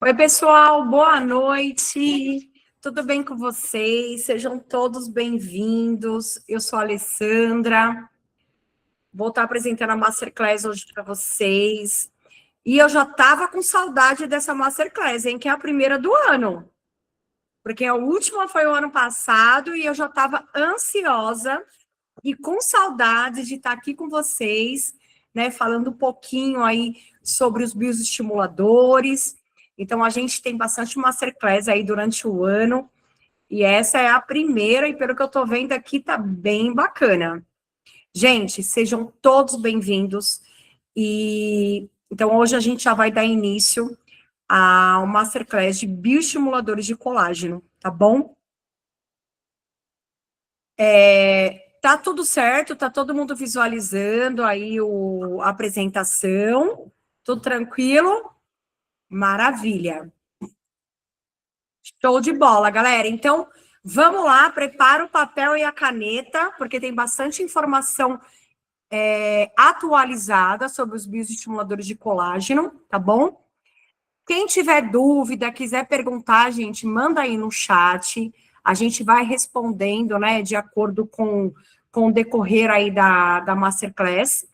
Oi, pessoal, boa noite. Tudo bem com vocês? Sejam todos bem-vindos. Eu sou a Alessandra. Vou estar apresentando a Masterclass hoje para vocês. E eu já estava com saudade dessa Masterclass, hein? Que é a primeira do ano. Porque a última foi o ano passado e eu já estava ansiosa e com saudade de estar aqui com vocês, né? Falando um pouquinho aí sobre os bioestimuladores. Então, a gente tem bastante masterclass aí durante o ano, e essa é a primeira, e pelo que eu tô vendo aqui, tá bem bacana. Gente, sejam todos bem-vindos, e então hoje a gente já vai dar início ao masterclass de bioestimuladores de colágeno, tá bom? Tá tudo certo, tá todo mundo visualizando aí a apresentação, tudo tranquilo? Maravilha. Show de bola, galera. Então, vamos lá, prepara o papel e a caneta, porque tem bastante informação atualizada sobre os bioestimuladores de colágeno, tá bom? Quem tiver dúvida, quiser perguntar, gente, manda aí no chat. A gente vai respondendo, né, de acordo com o decorrer aí da Masterclass.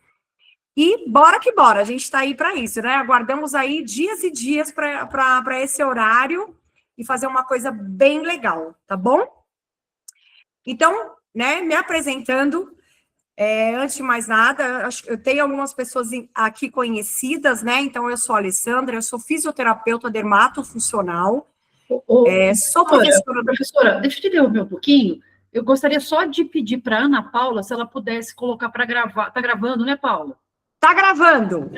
E bora que bora, a gente está aí para isso, né? Aguardamos aí dias e dias para esse horário e fazer uma coisa bem legal, tá bom? Então, né, me apresentando, antes de mais nada, eu tenho algumas pessoas aqui conhecidas, né? Então, eu sou a Alessandra, eu sou fisioterapeuta dermatofuncional, sou professora... Professora, deixa eu te interromper um pouquinho. Eu gostaria só de pedir para a Ana Paula se ela pudesse colocar para gravar. Tá gravando, né, Paula? Tá gravando.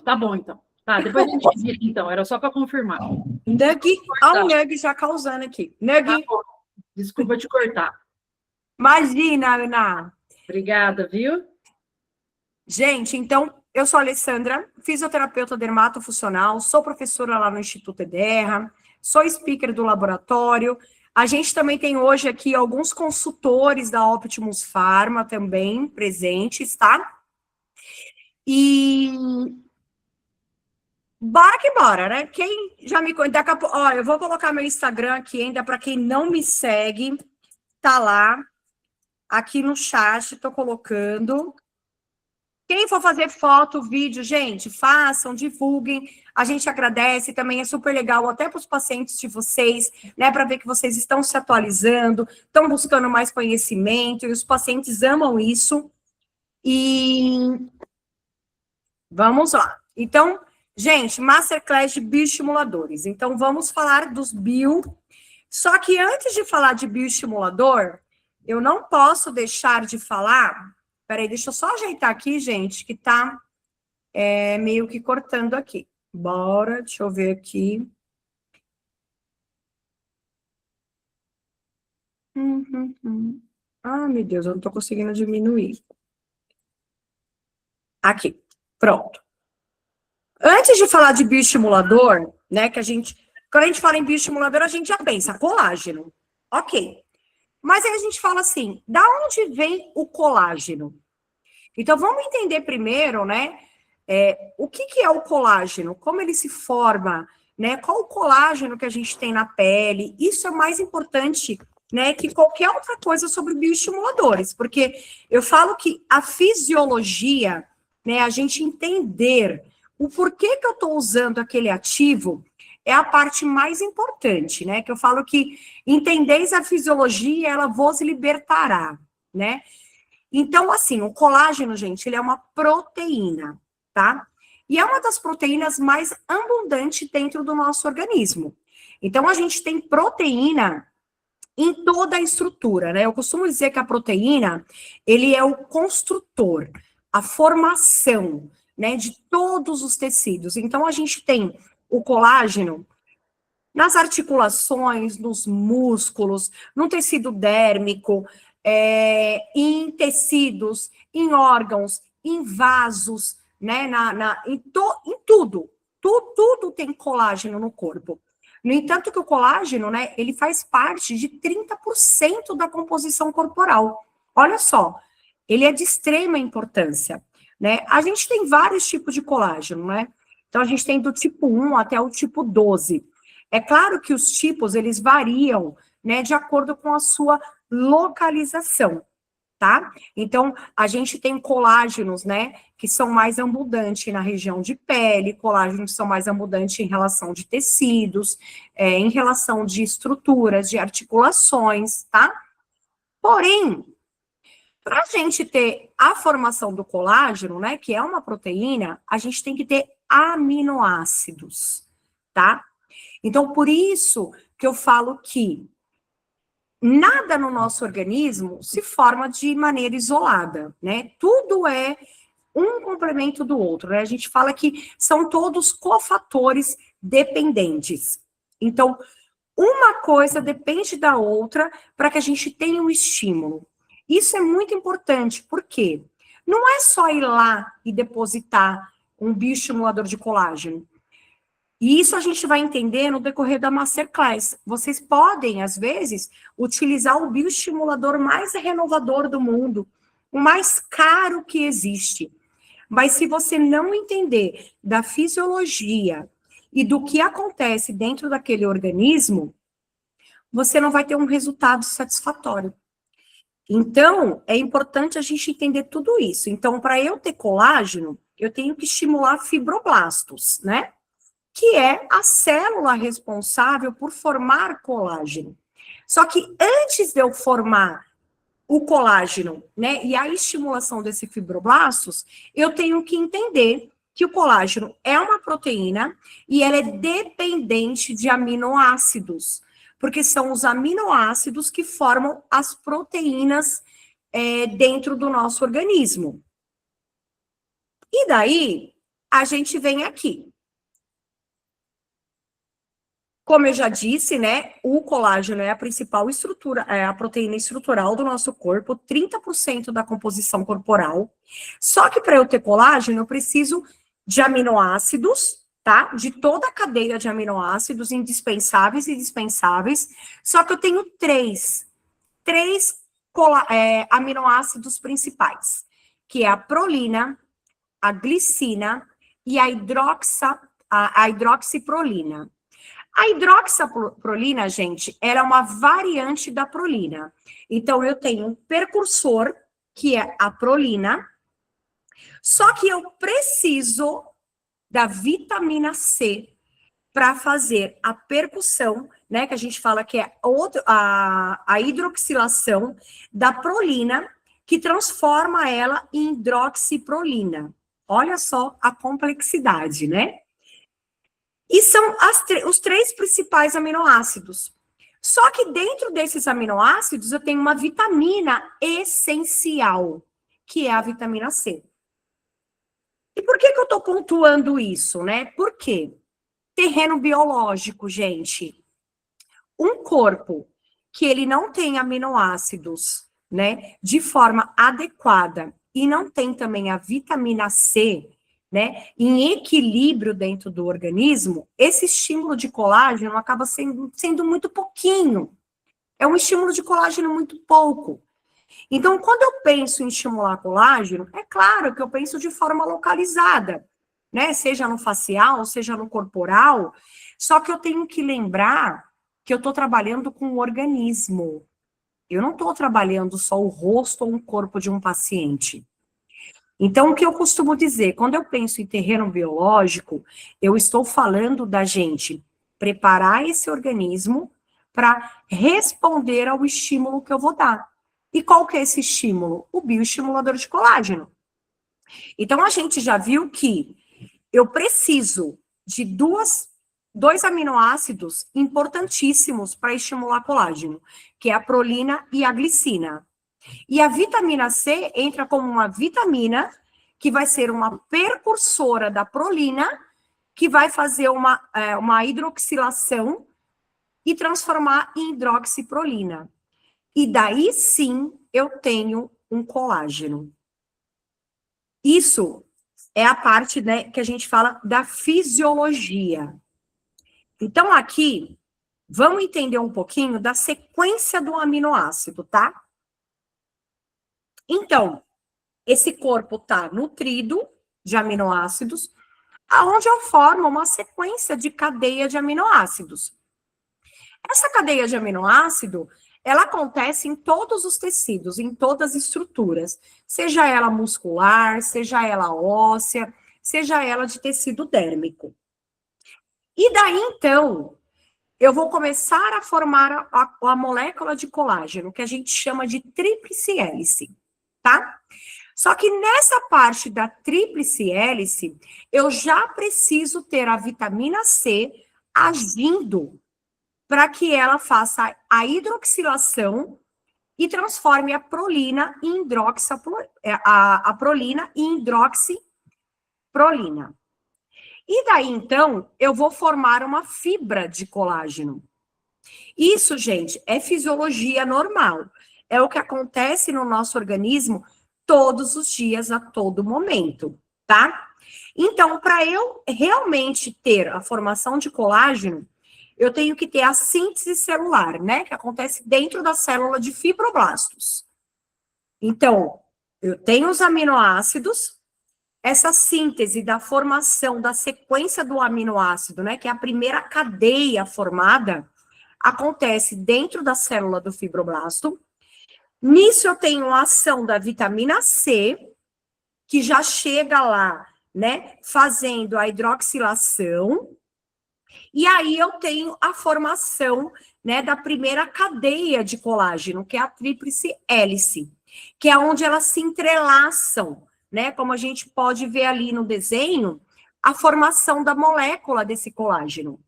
Tá bom, então. Tá, depois a gente edita, então. Era só para confirmar. Nug, olha o Nug já causando aqui. Nug. Tá bom. Desculpa te cortar. Imagina, Ana. Obrigada, viu? Gente, então, eu sou a Alessandra, fisioterapeuta dermatofuncional, sou professora lá no Instituto Ederra, sou speaker do laboratório. A gente também tem hoje aqui alguns consultores da Optimus Pharma também presentes, tá? E bora que bora, né? Quem já me conhece, daqui a pouco, ó, eu vou colocar meu Instagram aqui ainda para quem não me segue, tá lá, aqui no chat, tô colocando. Quem for fazer foto, vídeo, gente, façam, divulguem. A gente agradece, também é super legal, até para os pacientes de vocês, né, para ver que vocês estão se atualizando, estão buscando mais conhecimento, e os pacientes amam isso. E vamos lá. Então, gente, Masterclass de bioestimuladores. Então, vamos falar dos bio. Só que antes de falar de bioestimulador, eu não posso deixar de falar... Peraí, deixa eu só ajeitar aqui, gente, que tá meio que cortando aqui. Bora, deixa eu ver aqui. Ah, meu Deus, eu não tô conseguindo diminuir. Aqui, pronto. Antes de falar de bioestimulador, né, que quando a gente fala em bioestimulador, a gente já pensa colágeno. Ok. Mas aí a gente fala assim, da onde vem o colágeno? Então, vamos entender primeiro, né, o que é o colágeno, como ele se forma, né, qual o colágeno que a gente tem na pele. Isso é mais importante, né, que qualquer outra coisa sobre bioestimuladores, porque eu falo que a fisiologia, né, a gente entender o porquê que eu estou usando aquele ativo é a parte mais importante, né, que eu falo que entendeis a fisiologia, ela vos libertará, né. Então, assim, o colágeno, gente, ele é uma proteína, tá? E é uma das proteínas mais abundantes dentro do nosso organismo. Então, a gente tem proteína em toda a estrutura, né? Eu costumo dizer que a proteína, ele é o construtor, a formação, né, de todos os tecidos. Então, a gente tem o colágeno nas articulações, nos músculos, no tecido dérmico, em tecidos, em órgãos, em vasos, né, em tudo. Tudo tem colágeno no corpo. No entanto, que o colágeno, né, ele faz parte de 30% da composição corporal. Olha só, ele é de extrema importância, né? A gente tem vários tipos de colágeno, né? Então, a gente tem do tipo 1 até o tipo 12. É claro que os tipos, eles variam, né, de acordo com a sua localização, tá? Então, a gente tem colágenos, né, que são mais abundantes na região de pele, colágenos que são mais abundantes em relação de tecidos, em relação de estruturas, de articulações, tá? Porém, para a gente ter a formação do colágeno, né, que é uma proteína, a gente tem que ter aminoácidos, tá? Então, por isso que eu falo que nada no nosso organismo se forma de maneira isolada, né? Tudo é um complemento do outro, né? A gente fala que são todos cofatores dependentes. Então, uma coisa depende da outra para que a gente tenha um estímulo. Isso é muito importante, porque não é só ir lá e depositar um bioestimulador de colágeno. E isso a gente vai entender no decorrer da Masterclass. Vocês podem, às vezes, utilizar o bioestimulador mais renovador do mundo, o mais caro que existe. Mas se você não entender da fisiologia e do que acontece dentro daquele organismo, você não vai ter um resultado satisfatório. Então, é importante a gente entender tudo isso. Então, para eu ter colágeno, eu tenho que estimular fibroblastos, né? Que é a célula responsável por formar colágeno. Só que antes de eu formar o colágeno, né, e a estimulação desses fibroblastos, eu tenho que entender que o colágeno é uma proteína e ela é dependente de aminoácidos, porque são os aminoácidos que formam as proteínas dentro do nosso organismo. E daí, a gente vem aqui. Como eu já disse, né, o colágeno é a principal estrutura, é a proteína estrutural do nosso corpo, 30% da composição corporal. Só que para eu ter colágeno, eu preciso de aminoácidos, tá? De toda a cadeia de aminoácidos indispensáveis e dispensáveis. Só que eu tenho três aminoácidos principais, que é a prolina, a glicina e a hidroxiprolina. A hidroxiprolina, gente, era uma variante da prolina. Então, eu tenho um precursor, que é a prolina, só que eu preciso da vitamina C para fazer a percussão, né, que a gente fala que é a hidroxilação da prolina, que transforma ela em hidroxiprolina. Olha só a complexidade, né? E são os três principais aminoácidos. Só que dentro desses aminoácidos eu tenho uma vitamina essencial, que é a vitamina C. E por que eu estou pontuando isso, né? Por quê? Terreno biológico, gente. Um corpo que ele não tem aminoácidos, né, de forma adequada e não tem também a vitamina C, né, em equilíbrio dentro do organismo, esse estímulo de colágeno acaba sendo muito pouquinho. É um estímulo de colágeno muito pouco. Então, quando eu penso em estimular colágeno, é claro que eu penso de forma localizada, né? Seja no facial, seja no corporal, só que eu tenho que lembrar que eu estou trabalhando com o organismo. Eu não estou trabalhando só o rosto ou o corpo de um paciente. Então, o que eu costumo dizer, quando eu penso em terreno biológico, eu estou falando da gente preparar esse organismo para responder ao estímulo que eu vou dar. E qual que é esse estímulo? O bioestimulador de colágeno. Então, a gente já viu que eu preciso de dois aminoácidos importantíssimos para estimular colágeno, que é a prolina e a glicina. E a vitamina C entra como uma vitamina que vai ser uma precursora da prolina, que vai fazer uma hidroxilação e transformar em hidroxiprolina. E daí sim eu tenho um colágeno. Isso é a parte, né, que a gente fala da fisiologia. Então aqui, vamos entender um pouquinho da sequência do aminoácido, tá? Então, esse corpo está nutrido de aminoácidos, aonde eu formo uma sequência de cadeia de aminoácidos. Essa cadeia de aminoácido, ela acontece em todos os tecidos, em todas as estruturas, seja ela muscular, seja ela óssea, seja ela de tecido dérmico. E daí, então, eu vou começar a formar a molécula de colágeno, que a gente chama de tríplice hélice, tá? Só que nessa parte da tríplice hélice, eu já preciso ter a vitamina C agindo para que ela faça a hidroxilação e transforme a prolina em a prolina em hidroxiprolina. E daí, então, eu vou formar uma fibra de colágeno. Isso, gente, é fisiologia normal. É o que acontece no nosso organismo todos os dias, a todo momento, tá? Então, para eu realmente ter a formação de colágeno, eu tenho que ter a síntese celular, né? Que acontece dentro da célula de fibroblastos. Então, eu tenho os aminoácidos, essa síntese da formação da sequência do aminoácido, né? Que é a primeira cadeia formada, acontece dentro da célula do fibroblasto. Nisso eu tenho a ação da vitamina C, que já chega lá, né? Fazendo a hidroxilação. E aí eu tenho a formação, né, da primeira cadeia de colágeno, que é a tríplice hélice, que é onde elas se entrelaçam, né? Como a gente pode ver ali no desenho, a formação da molécula desse colágeno.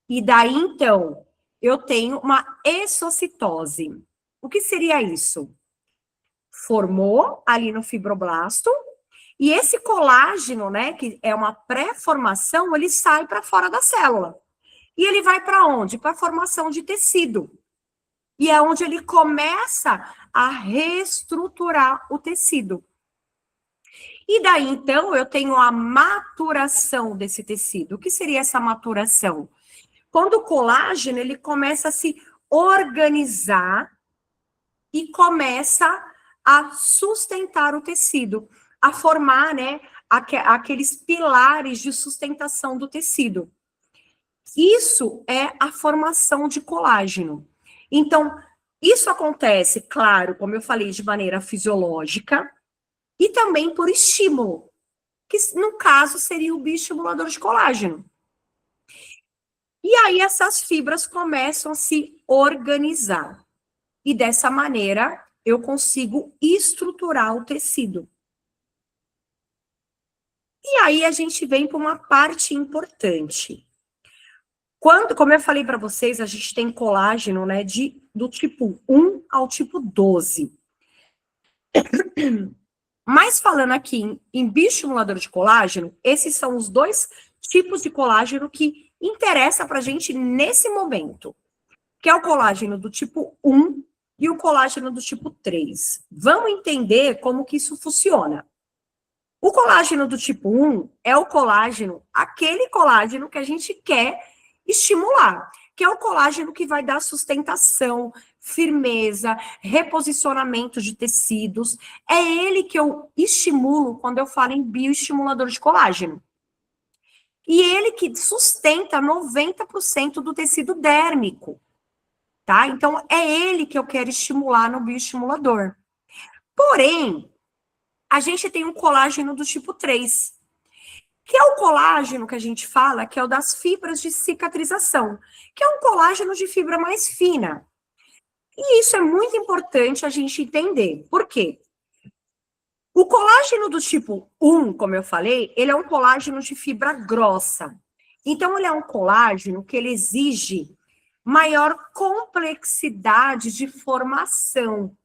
E daí, então, eu tenho uma exocitose. O que seria isso? Formou ali no fibroblasto, e esse colágeno, né, que é uma pré-formação, ele sai para fora da célula. E ele vai para onde? Para a formação de tecido. E é onde ele começa a reestruturar o tecido. E daí, então, eu tenho a maturação desse tecido. O que seria essa maturação? Quando o colágeno, ele começa a se organizar e começa a sustentar o tecido, a formar, né, aqueles pilares de sustentação do tecido. Isso é a formação de colágeno. Então, isso acontece, claro, como eu falei, de maneira fisiológica e também por estímulo, que no caso seria o bioestimulador de colágeno. E aí essas fibras começam a se organizar. E dessa maneira, eu consigo estruturar o tecido. E aí a gente vem para uma parte importante. Como eu falei para vocês, a gente tem colágeno, né, do tipo 1 ao tipo 12. Mas falando aqui em bioestimulador de colágeno, esses são os dois tipos de colágeno que interessa para a gente nesse momento, que é o colágeno do tipo 1 e o colágeno do tipo 3. Vamos entender como que isso funciona. O colágeno do tipo 1 é o colágeno, aquele colágeno que a gente quer estimular, que é o colágeno que vai dar sustentação, firmeza, reposicionamento de tecidos. É ele que eu estimulo quando eu falo em bioestimulador de colágeno. E ele que sustenta 90% do tecido dérmico, tá? Então, é ele que eu quero estimular no bioestimulador. Porém, a gente tem um colágeno do tipo 3, que é o colágeno que a gente fala, que é o das fibras de cicatrização, que é um colágeno de fibra mais fina. E isso é muito importante a gente entender. Por quê? O colágeno do tipo 1, como eu falei, ele é um colágeno de fibra grossa. Então, ele é um colágeno que ele exige maior complexidade de formação.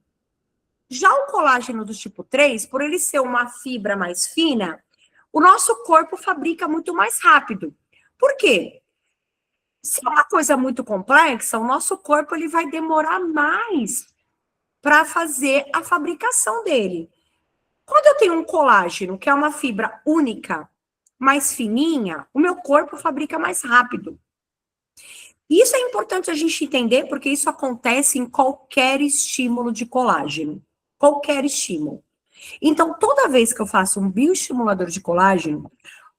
Já o colágeno do tipo 3, por ele ser uma fibra mais fina, o nosso corpo fabrica muito mais rápido. Por quê? Se é uma coisa muito complexa, o nosso corpo ele vai demorar mais para fazer a fabricação dele. Quando eu tenho um colágeno, que é uma fibra única, mais fininha, o meu corpo fabrica mais rápido. Isso é importante a gente entender, porque isso acontece em qualquer estímulo de colágeno. Qualquer estímulo. Então, toda vez que eu faço um bioestimulador de colágeno,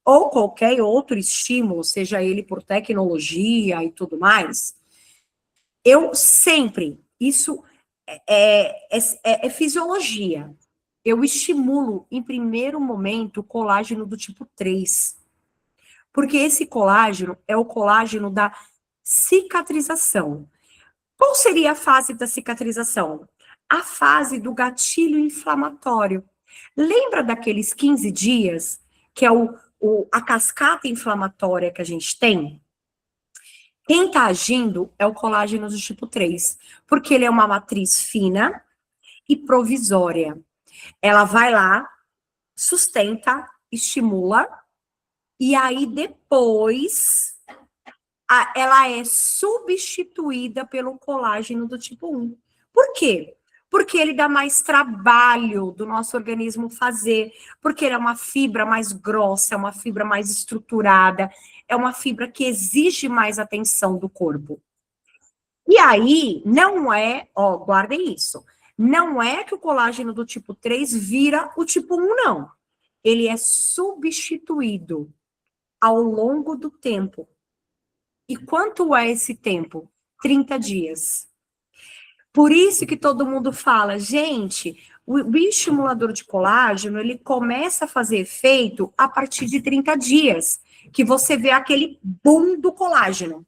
ou qualquer outro estímulo, seja ele por tecnologia e tudo mais, eu sempre, isso é fisiologia, eu estimulo, em primeiro momento, o colágeno do tipo 3. Porque esse colágeno é o colágeno da cicatrização. Qual seria a fase da cicatrização? A fase do gatilho inflamatório. Lembra daqueles 15 dias, que é a cascata inflamatória que a gente tem? Quem está agindo é o colágeno do tipo 3, porque ele é uma matriz fina e provisória. Ela vai lá, sustenta, estimula, e aí depois ela é substituída pelo colágeno do tipo 1. Por quê? Porque ele dá mais trabalho do nosso organismo fazer, porque ele é uma fibra mais grossa, é uma fibra mais estruturada, é uma fibra que exige mais atenção do corpo. E aí, não é, ó, guardem isso, não é que o colágeno do tipo 3 vira o tipo 1, não. Ele é substituído ao longo do tempo. E quanto é esse tempo? 30 dias. Por isso que todo mundo fala, gente, o bioestimulador de colágeno, ele começa a fazer efeito a partir de 30 dias, que você vê aquele boom do colágeno.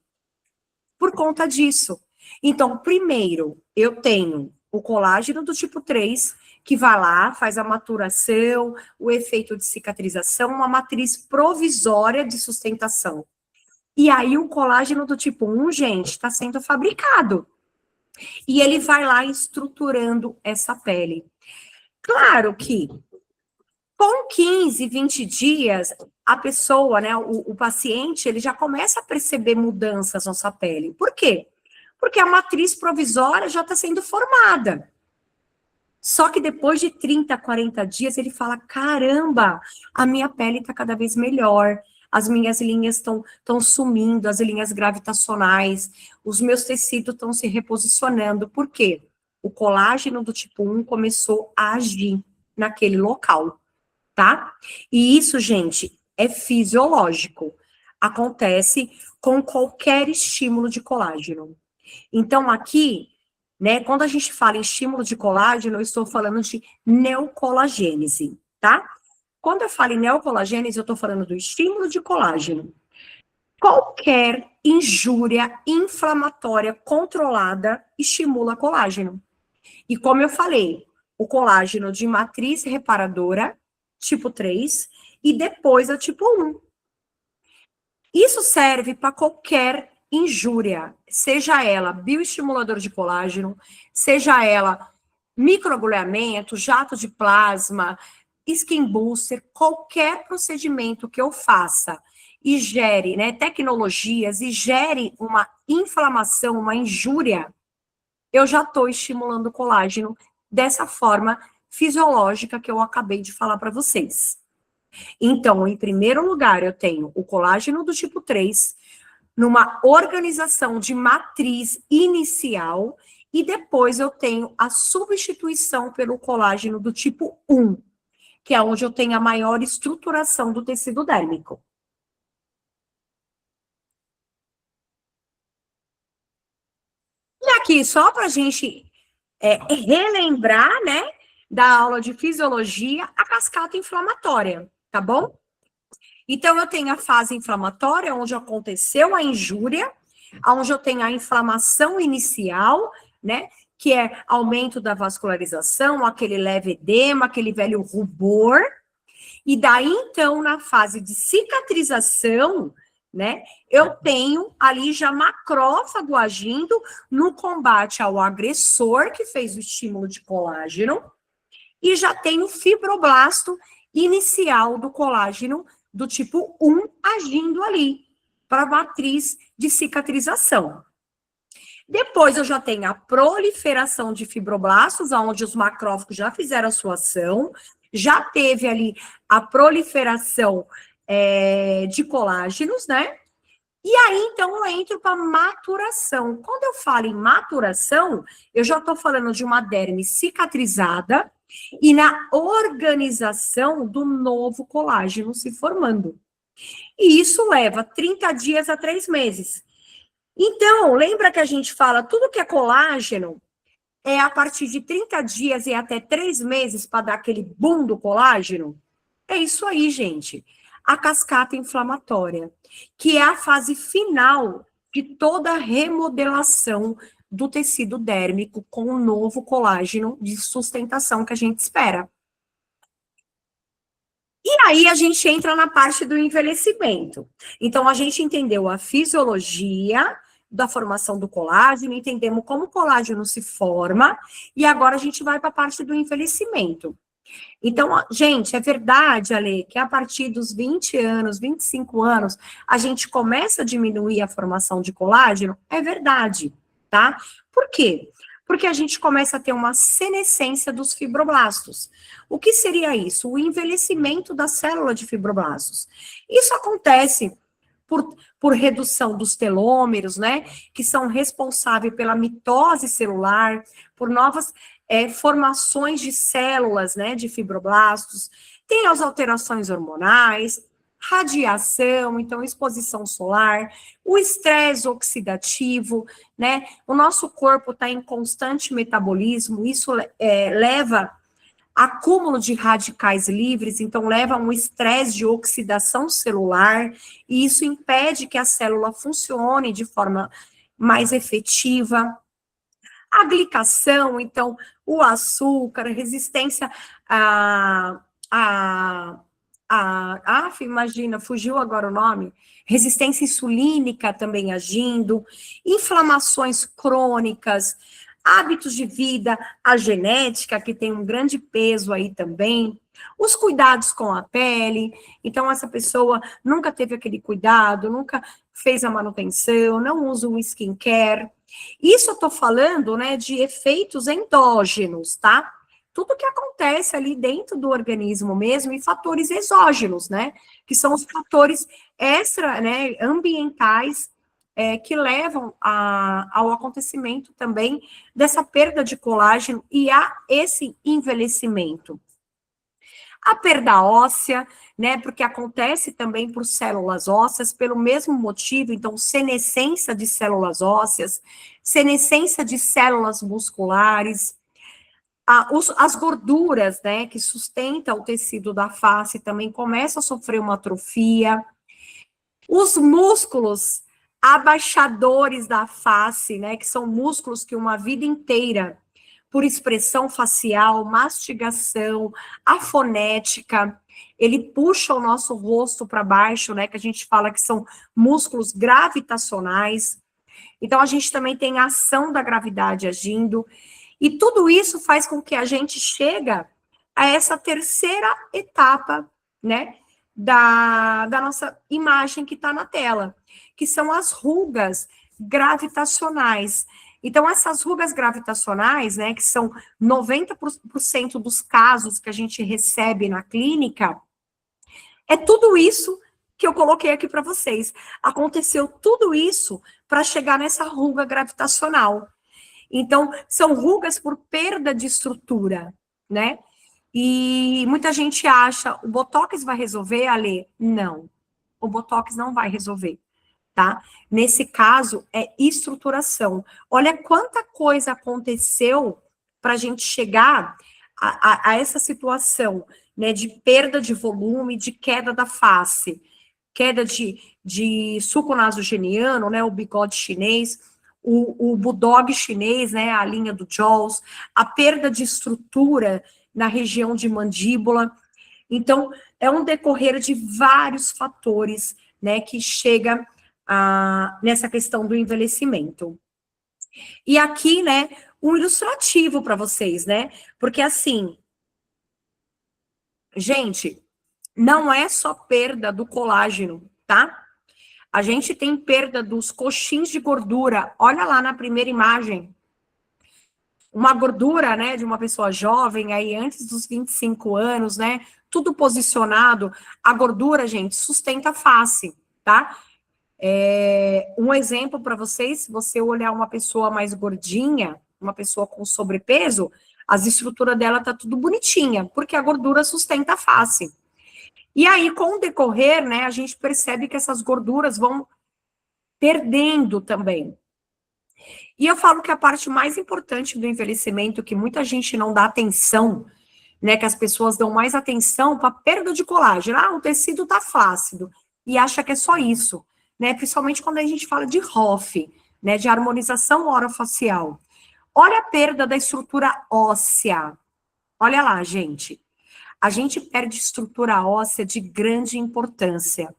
Por conta disso. Então, primeiro, eu tenho o colágeno do tipo 3, que vai lá, faz a maturação, o efeito de cicatrização, uma matriz provisória de sustentação. E aí o colágeno do tipo 1, gente, está sendo fabricado. E ele vai lá estruturando essa pele. Claro que com 15, 20 dias, a pessoa, né, o paciente, ele já começa a perceber mudanças na sua pele. Por quê? Porque a matriz provisória já está sendo formada. Só que depois de 30, 40 dias, ele fala, caramba, a minha pele está cada vez melhor, as minhas linhas estão sumindo, as linhas gravitacionais, os meus tecidos estão se reposicionando. Por quê? O colágeno do tipo 1 começou a agir naquele local, tá? E isso, gente, é fisiológico. Acontece com qualquer estímulo de colágeno. Então, aqui, né, quando a gente fala em estímulo de colágeno, eu estou falando de neocolagênese, tá? Quando eu falo em neocolagênese, eu estou falando do estímulo de colágeno. Qualquer injúria inflamatória controlada estimula colágeno. E como eu falei, o colágeno de matriz reparadora, tipo 3, e depois a tipo 1. Isso serve para qualquer injúria, seja ela bioestimulador de colágeno, seja ela microagulhamento, jato de plasma, skin booster, qualquer procedimento que eu faça e gere, né, tecnologias e gere uma inflamação, uma injúria, eu já estou estimulando o colágeno dessa forma fisiológica que eu acabei de falar para vocês. Então, em primeiro lugar, eu tenho o colágeno do tipo 3, numa organização de matriz inicial, e depois eu tenho a substituição pelo colágeno do tipo 1, que é onde eu tenho a maior estruturação do tecido dérmico. E aqui, só para a gente relembrar, né, da aula de fisiologia, a cascata inflamatória, tá bom? Então, eu tenho a fase inflamatória, onde aconteceu a injúria, onde eu tenho a inflamação inicial, né, que é aumento da vascularização, aquele leve edema, aquele velho rubor, e daí, então, na fase de cicatrização, né, eu tenho ali já macrófago agindo no combate ao agressor, que fez o estímulo de colágeno, e já tenho o fibroblasto inicial do colágeno do tipo 1 agindo ali, para a matriz de cicatrização. Depois eu já tenho a proliferação de fibroblastos, onde os macrófagos já fizeram a sua ação, já teve ali a proliferação de colágenos, né? E aí, então, eu entro para maturação. Quando eu falo em maturação, eu já estou falando de uma derme cicatrizada e na organização do novo colágeno se formando. E isso leva 30 dias a 3 meses. Então, lembra que a gente fala, tudo que é colágeno é a partir de 30 dias e até 3 meses para dar aquele boom do colágeno? É isso aí, gente. A cascata inflamatória, que é a fase final de toda a remodelação do tecido dérmico com o novo colágeno de sustentação que a gente espera. E aí a gente entra na parte do envelhecimento. Então, a gente entendeu a fisiologia da formação do colágeno, entendemos como o colágeno se forma, e agora a gente vai para a parte do envelhecimento. Então, gente, é verdade, Ale, que a partir dos 20 anos, 25 anos, a gente começa a diminuir a formação de colágeno? É verdade, tá? Por quê? Porque a gente começa a ter uma senescência dos fibroblastos. O que seria isso? O envelhecimento da célula de fibroblastos. Isso acontece por redução dos telômeros, né, que são responsáveis pela mitose celular, por novas formações de células, né, de fibroblastos, tem as alterações hormonais, radiação, então exposição solar, o estresse oxidativo, né, o nosso corpo está em constante metabolismo, isso leva acúmulo de radicais livres, então leva a um estresse de oxidação celular, e isso impede que a célula funcione de forma mais efetiva. A glicação, então, o açúcar, resistência imagina, fugiu agora o nome, resistência insulínica também agindo, inflamações crônicas, hábitos de vida, a genética, que tem um grande peso aí também, os cuidados com a pele, então essa pessoa nunca teve aquele cuidado, nunca fez a manutenção, não usa um skincare. Isso eu tô falando, né, de efeitos endógenos, tá? Tudo que acontece ali dentro do organismo mesmo e fatores exógenos, né? Que são os fatores extra, né, ambientais, que levam ao acontecimento também dessa perda de colágeno e a esse envelhecimento. A perda óssea, né, porque acontece também por células ósseas, pelo mesmo motivo, então, senescência de células ósseas, senescência de células musculares, as gorduras, né, que sustentam o tecido da face também começam a sofrer uma atrofia, os músculos abaixadores da face, né, que são músculos que uma vida inteira, por expressão facial, mastigação, a fonética, ele puxa o nosso rosto para baixo, né, que a gente fala que são músculos gravitacionais. Então, a gente também tem a ação da gravidade agindo, e tudo isso faz com que a gente chega a essa terceira etapa, né, da nossa imagem que está na tela, que são as rugas gravitacionais. Então, essas rugas gravitacionais, né, que são 90% dos casos que a gente recebe na clínica, é tudo isso que eu coloquei aqui para vocês. Aconteceu tudo isso para chegar nessa ruga gravitacional. Então, são rugas por perda de estrutura, né? E muita gente acha, o Botox vai resolver, Ale? Não, o Botox não vai resolver, tá? Nesse caso, é estruturação. Olha quanta coisa aconteceu para a gente chegar a essa situação, né, de perda de volume, de queda da face, queda de suco nasogeniano, né, o bigode chinês, o bulldog chinês, né, a linha do Jaws, a perda de estrutura na região de mandíbula. Então, é um decorrer de vários fatores, né, que chega nessa questão do envelhecimento. E aqui, né, um ilustrativo para vocês, né, porque assim, gente, não é só perda do colágeno, tá? A gente tem perda dos coxins de gordura. Olha lá na primeira imagem. Uma gordura, né, de uma pessoa jovem, aí antes dos 25 anos, né, tudo posicionado. A gordura, gente, sustenta a face, tá? Um exemplo para vocês, se você olhar uma pessoa mais gordinha, uma pessoa com sobrepeso, as estruturas dela tá tudo bonitinha, porque a gordura sustenta a face. E aí, com o decorrer, né, a gente percebe que essas gorduras vão perdendo também. E eu falo que a parte mais importante do envelhecimento, que muita gente não dá atenção, né, que as pessoas dão mais atenção para a perda de colágeno. Ah, o tecido tá flácido, e acha que é só isso, né, principalmente quando a gente fala de ROF, né, de harmonização orofacial. Olha a perda da estrutura óssea. Olha lá, gente. A gente perde estrutura óssea de grande importância.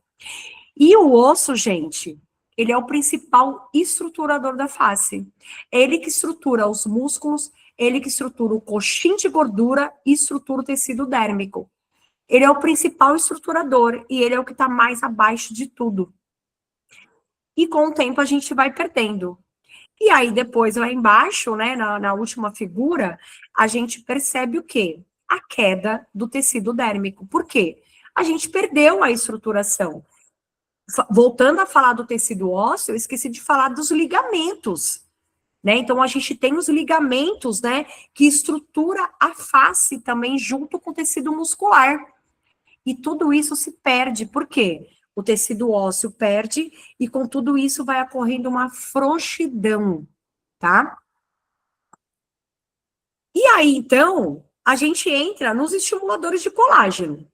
E o osso, gente, ele é o principal estruturador da face. É ele que estrutura os músculos, ele que estrutura o coxim de gordura e estrutura o tecido dérmico. Ele é o principal estruturador e ele é o que está mais abaixo de tudo. E com o tempo a gente vai perdendo. E aí depois lá embaixo, né, na última figura, a gente percebe o quê? A queda do tecido dérmico. Por quê? A gente perdeu a estruturação. Voltando a falar do tecido ósseo, eu esqueci de falar dos ligamentos, né? Então, a gente tem os ligamentos, né, que estrutura a face também junto com o tecido muscular. E tudo isso se perde, por quê? O tecido ósseo perde e com tudo isso vai ocorrendo uma frouxidão, tá? E aí, então, a gente entra nos estimuladores de colágeno,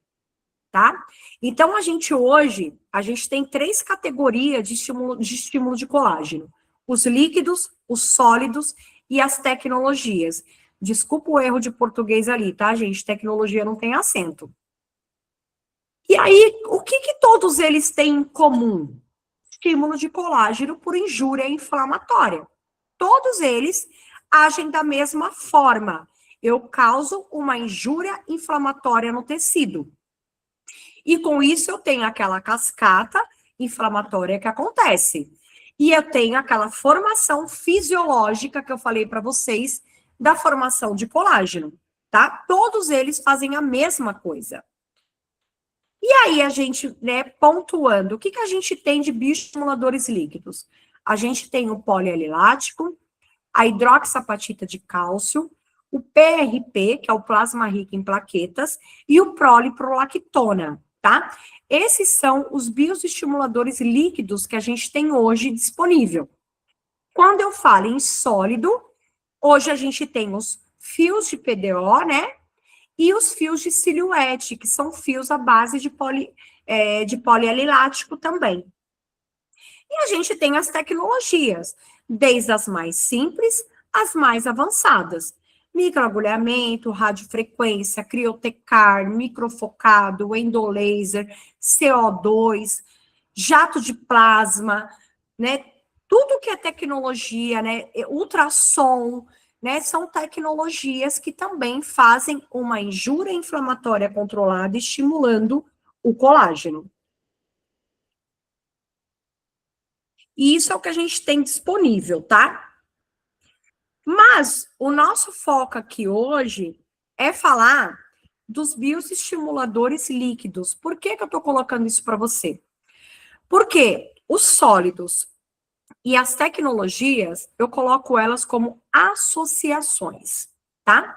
tá? Então, a gente tem 3 categorias de estímulo de colágeno. Os líquidos, os sólidos e as tecnologias. Desculpa o erro de português ali, tá, gente? Tecnologia não tem acento. E aí, o que todos eles têm em comum? Estímulo de colágeno por injúria inflamatória. Todos eles agem da mesma forma. Eu causo uma injúria inflamatória no tecido. E com isso eu tenho aquela cascata inflamatória que acontece. E eu tenho aquela formação fisiológica que eu falei para vocês da formação de colágeno, tá? Todos eles fazem a mesma coisa. E aí a gente, né, pontuando, o que a gente tem de bioestimuladores líquidos? A gente tem o polialilático, a hidroxapatita de cálcio, o PRP, que é o plasma rico em plaquetas, e o proliprolactona, tá? Esses são os bioestimuladores líquidos que a gente tem hoje disponível. Quando eu falo em sólido, hoje a gente tem os fios de PDO, né? E os fios de silhuete, que são fios à base de polialilático também. E a gente tem as tecnologias, desde as mais simples às mais avançadas. Microagulhamento, radiofrequência, criotecar, microfocado, endolaser, CO2, jato de plasma, né? Tudo que é tecnologia, né? Ultrassom, né? São tecnologias que também fazem uma injúria inflamatória controlada, estimulando o colágeno. E isso é o que a gente tem disponível, tá? Mas o nosso foco aqui hoje é falar dos bioestimuladores líquidos. Por que eu estou colocando isso para você? Porque os sólidos e as tecnologias, eu coloco elas como associações, tá?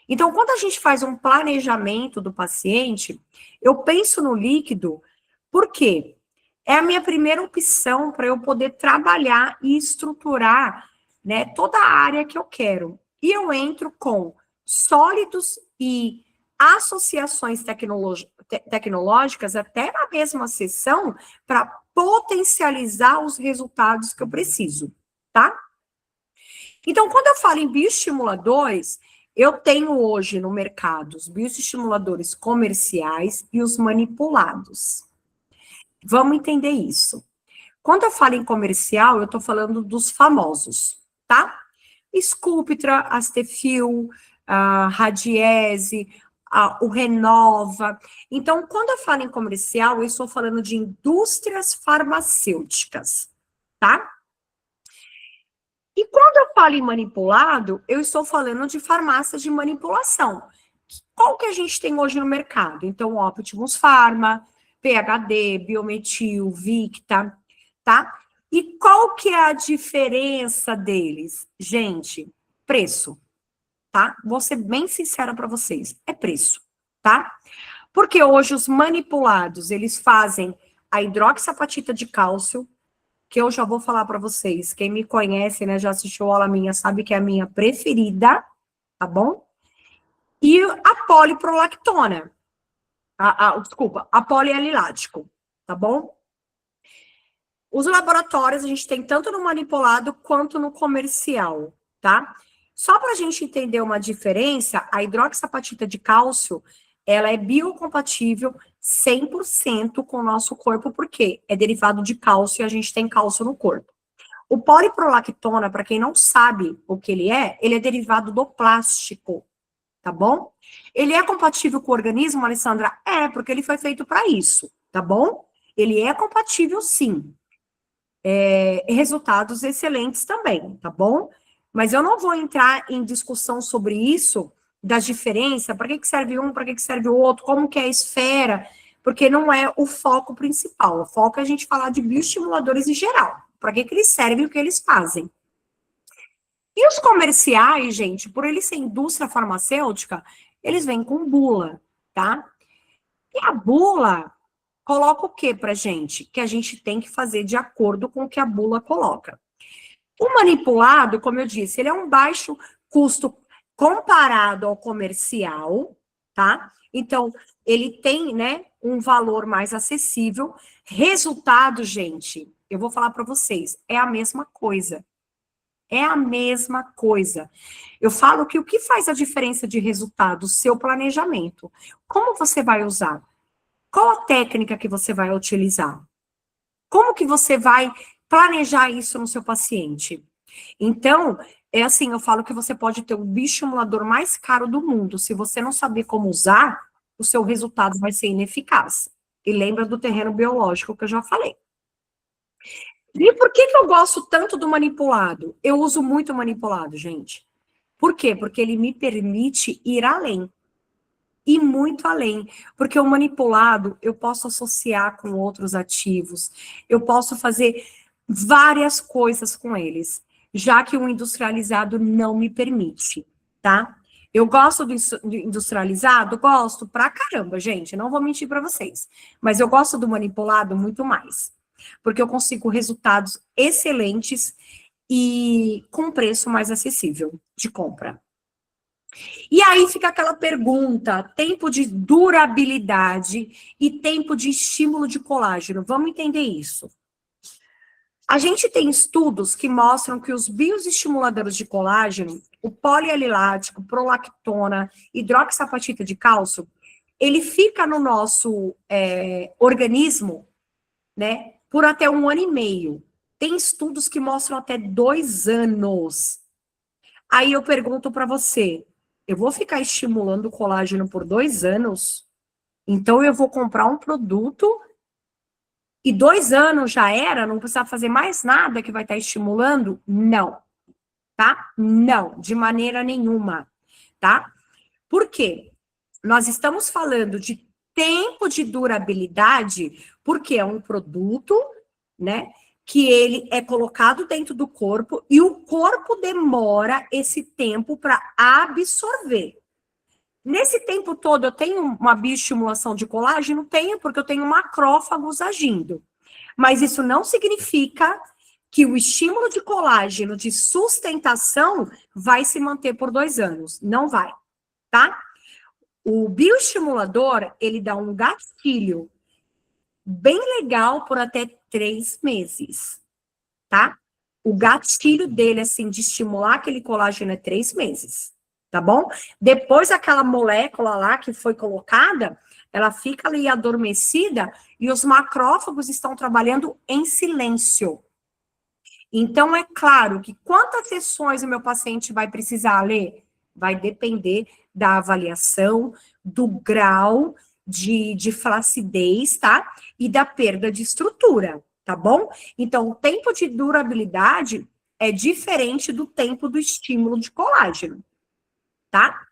Então, quando a gente faz um planejamento do paciente, eu penso no líquido, por quê? É a minha primeira opção para eu poder trabalhar e estruturar, né, toda a área que eu quero. E eu entro com sólidos e associações tecnológicas até na mesma sessão para potencializar os resultados que eu preciso, tá? Então, quando eu falo em bioestimuladores, eu tenho hoje no mercado os bioestimuladores comerciais e os manipulados. Vamos entender isso. Quando eu falo em comercial, eu estou falando dos famosos, tá? Sculptra, Astefil, Radiese, o Renova. Então, quando eu falo em comercial, eu estou falando de indústrias farmacêuticas, tá? E quando eu falo em manipulado, eu estou falando de farmácias de manipulação. Qual que a gente tem hoje no mercado? Então, Optimus Pharma, PHD, Biometil, Victa, tá? E qual que é a diferença deles? Gente, preço, tá? Vou ser bem sincera para vocês, é preço, tá? Porque hoje os manipulados, eles fazem a hidroxapatita de cálcio, que eu já vou falar para vocês. Quem me conhece, né, já assistiu aula minha, sabe que é a minha preferida, tá bom? E a poliprolactona. Desculpa, a polialilático, tá bom? Os laboratórios a gente tem tanto no manipulado quanto no comercial, tá? Só para a gente entender uma diferença, a hidroxapatita de cálcio, ela é biocompatível 100% com o nosso corpo, porque é derivado de cálcio e a gente tem cálcio no corpo. O poliprolactona, para quem não sabe o que ele é derivado do plástico, tá bom? Ele é compatível com o organismo, Alessandra? É, porque ele foi feito para isso, tá bom? Ele é compatível, sim. Resultados excelentes também, tá bom? Mas eu não vou entrar em discussão sobre isso, das diferenças, para que serve um, para que serve o outro, como que é a esfera, porque não é o foco principal. O foco é a gente falar de bioestimuladores em geral. Para que eles servem e o que eles fazem. E os comerciais, gente, por eles ser indústria farmacêutica, eles vêm com bula, tá? E a bula coloca o que pra gente? Que a gente tem que fazer de acordo com o que a bula coloca. O manipulado, como eu disse, ele é um baixo custo comparado ao comercial, tá? Então, ele tem, né, um valor mais acessível. Resultado, gente, eu vou falar para vocês, é a mesma coisa. É a mesma coisa. Eu falo que o que faz a diferença de resultado? O seu planejamento. Como você vai usar? Qual a técnica que você vai utilizar? Como que você vai planejar isso no seu paciente? Então, é assim, eu falo que você pode ter o bioestimulador mais caro do mundo. Se você não saber como usar, o seu resultado vai ser ineficaz. E lembra do terreno biológico que eu já falei. E por que eu gosto tanto do manipulado? Eu uso muito manipulado, gente. Por quê? Porque ele me permite ir além. E muito além. Porque o manipulado, eu posso associar com outros ativos. Eu posso fazer várias coisas com eles. Já que o industrializado não me permite, tá? Eu gosto do industrializado? Gosto pra caramba, gente. Não vou mentir pra vocês. Mas eu gosto do manipulado muito mais. Porque eu consigo resultados excelentes e com preço mais acessível de compra. E aí fica aquela pergunta, tempo de durabilidade e tempo de estímulo de colágeno. Vamos entender isso. A gente tem estudos que mostram que os bioestimuladores de colágeno, o polialilático, prolactona, hidroxapatita de cálcio, ele fica no nosso organismo, né, por até 1 ano e meio. Tem estudos que mostram até 2 anos. Aí eu pergunto para você, eu vou ficar estimulando o colágeno por 2 anos? Então eu vou comprar um produto e 2 anos já era? Não precisa fazer mais nada que vai estar estimulando? Não, tá? Não, de maneira nenhuma, tá? Por quê? Nós estamos falando de tempo de durabilidade, porque é um produto, né, que ele é colocado dentro do corpo e o corpo demora esse tempo para absorver. Nesse tempo todo, eu tenho uma bioestimulação de colágeno? Tenho, porque eu tenho macrófagos agindo. Mas isso não significa que o estímulo de colágeno de sustentação vai se manter por 2 anos. Não vai, tá? O bioestimulador, ele dá um gatilho bem legal por até 3 meses, tá? O gatilho dele, assim, de estimular aquele colágeno é 3 meses, tá bom? Depois, aquela molécula lá que foi colocada, ela fica ali adormecida e os macrófagos estão trabalhando em silêncio. Então, é claro que quantas sessões o meu paciente vai precisar ler? Vai depender da avaliação, do grau de flacidez, tá? E da perda de estrutura, tá bom? Então, o tempo de durabilidade é diferente do tempo do estímulo de colágeno, tá?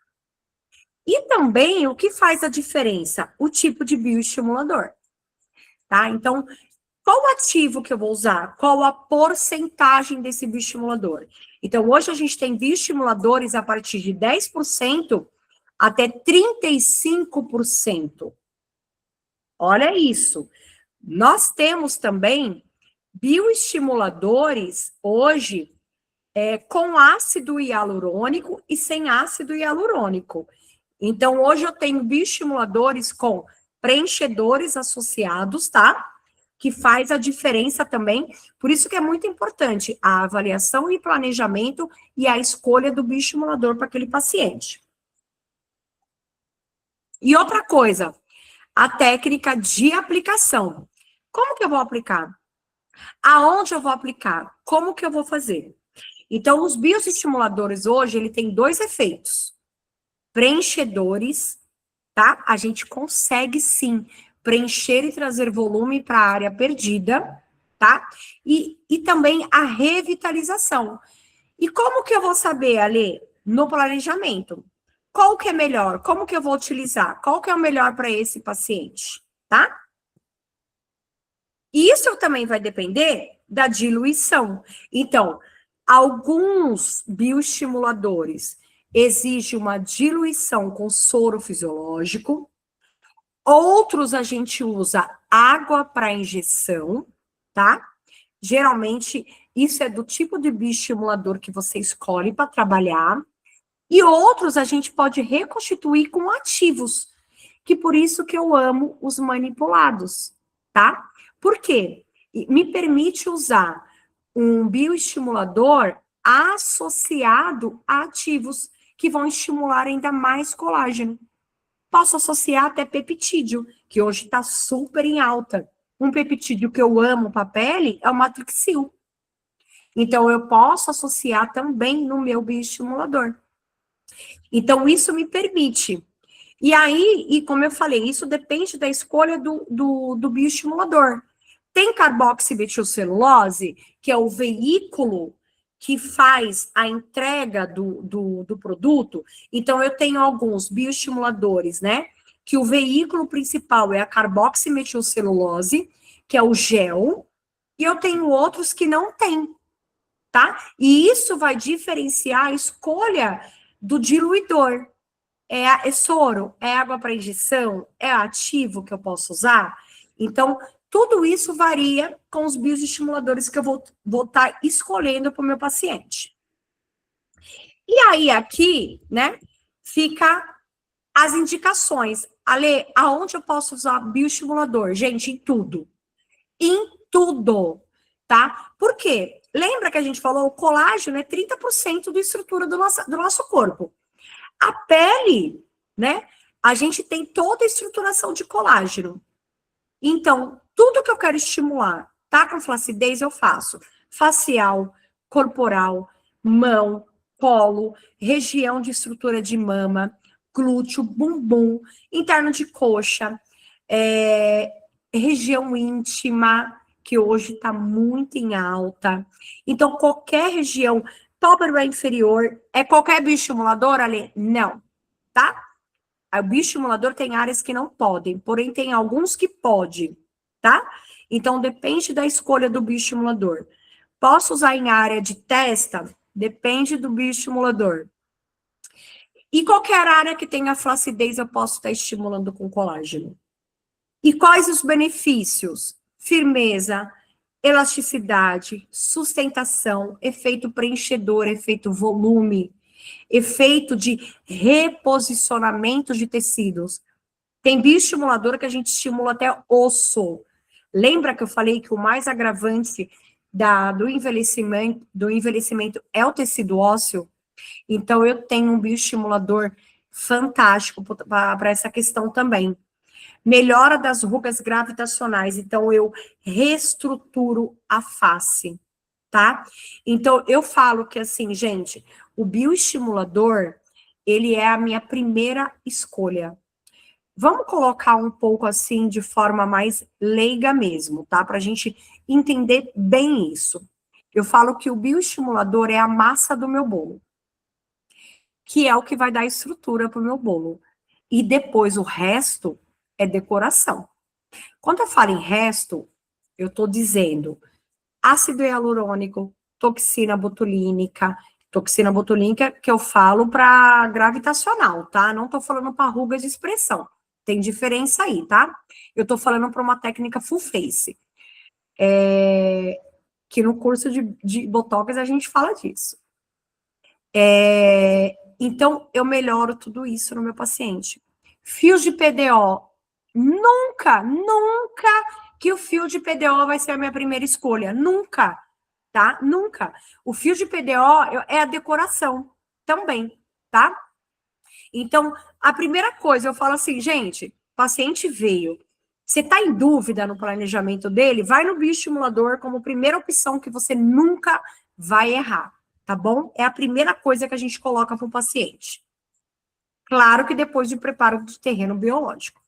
E também, o que faz a diferença? O tipo de bioestimulador, tá? Então, qual ativo que eu vou usar? Qual a porcentagem desse bioestimulador? Então, hoje a gente tem bioestimuladores a partir de 10% até 35%. Olha isso. Nós temos também bioestimuladores hoje com ácido hialurônico e sem ácido hialurônico. Então, hoje eu tenho bioestimuladores com preenchedores associados, tá? Que faz a diferença também. Por isso que é muito importante a avaliação e planejamento e a escolha do bioestimulador para aquele paciente. E outra coisa, a técnica de aplicação. Como que eu vou aplicar? Aonde eu vou aplicar? Como que eu vou fazer? Então, os bioestimuladores hoje, ele tem 2 efeitos. Preenchedores, tá? A gente consegue, sim, preencher e trazer volume para a área perdida, tá? E também a revitalização. E como que eu vou saber, Ale? No planejamento. Qual que é melhor? Como que eu vou utilizar? Qual que é o melhor para esse paciente, tá? E isso também vai depender da diluição. Então, alguns bioestimuladores exigem uma diluição com soro fisiológico, outros a gente usa água para injeção, tá? Geralmente, isso é do tipo de bioestimulador que você escolhe para trabalhar. E outros a gente pode reconstituir com ativos, que por isso que eu amo os manipulados, tá? Por quê? Me permite usar um bioestimulador associado a ativos que vão estimular ainda mais colágeno. Posso associar até peptídeo, que hoje está super em alta. Um peptídeo que eu amo para a pele é o Matrixil. Então, eu posso associar também no meu bioestimulador. Então, isso me permite. E aí, e como eu falei, isso depende da escolha do bioestimulador. Tem carboximetilcelulose, que é o veículo que faz a entrega do produto. Então, eu tenho alguns bioestimuladores, né? Que o veículo principal é a carboximetilcelulose, que é o gel, e eu tenho outros que não tem, tá? E isso vai diferenciar a escolha do diluidor. É soro? É água para injeção? É ativo que eu posso usar? Então, tudo isso varia com os bioestimuladores que eu vou estar escolhendo para o meu paciente. E aí, aqui, né, fica as indicações. Ale, aonde eu posso usar bioestimulador? Gente, em tudo. Em tudo, tá? Por quê? Lembra que a gente falou, o colágeno é 30% da estrutura do nosso corpo. A pele, né? A gente tem toda a estruturação de colágeno. Então, tudo que eu quero estimular, tá com flacidez, eu faço. Facial, corporal, mão, colo, região de estrutura de mama, glúteo, bumbum, interno de coxa, região íntima, que hoje está muito em alta. Então, qualquer região, pálpebra inferior, é qualquer bioestimulador, Ale? Não, tá? O bioestimulador tem áreas que não podem, porém tem alguns que podem, tá? Então, depende da escolha do bioestimulador. Posso usar em área de testa? Depende do bioestimulador. E qualquer área que tenha flacidez, eu posso estar estimulando com colágeno. E quais os benefícios? Firmeza, elasticidade, sustentação, efeito preenchedor, efeito volume, efeito de reposicionamento de tecidos. Tem bioestimulador que a gente estimula até osso. Lembra que eu falei que o mais agravante do envelhecimento é o tecido ósseo? Então, eu tenho um bioestimulador fantástico para essa questão também. Melhora das rugas gravitacionais, então eu reestruturo a face, tá? Então, eu falo que assim, gente, o bioestimulador, ele é a minha primeira escolha. Vamos colocar um pouco assim, de forma mais leiga mesmo, tá? Pra gente entender bem isso. Eu falo que o bioestimulador é a massa do meu bolo, que é o que vai dar estrutura pro meu bolo. E depois o resto é decoração. Quando eu falo em resto, eu estou dizendo ácido hialurônico, toxina botulínica que eu falo para gravitacional, tá? Não estou falando para rugas de expressão. Tem diferença aí, tá? Eu tô falando para uma técnica full face. Que no curso de Botox a gente fala disso. Então, eu melhoro tudo isso no meu paciente. Fios de PDO. Nunca, nunca que o fio de PDO vai ser a minha primeira escolha. Nunca, tá? Nunca. O fio de PDO é a decoração também, tá? Então, a primeira coisa, eu falo assim, gente, o paciente veio, você está em dúvida no planejamento dele, vai no bioestimulador como primeira opção que você nunca vai errar, tá bom? É a primeira coisa que a gente coloca para o paciente. Claro que depois de preparo do terreno biológico.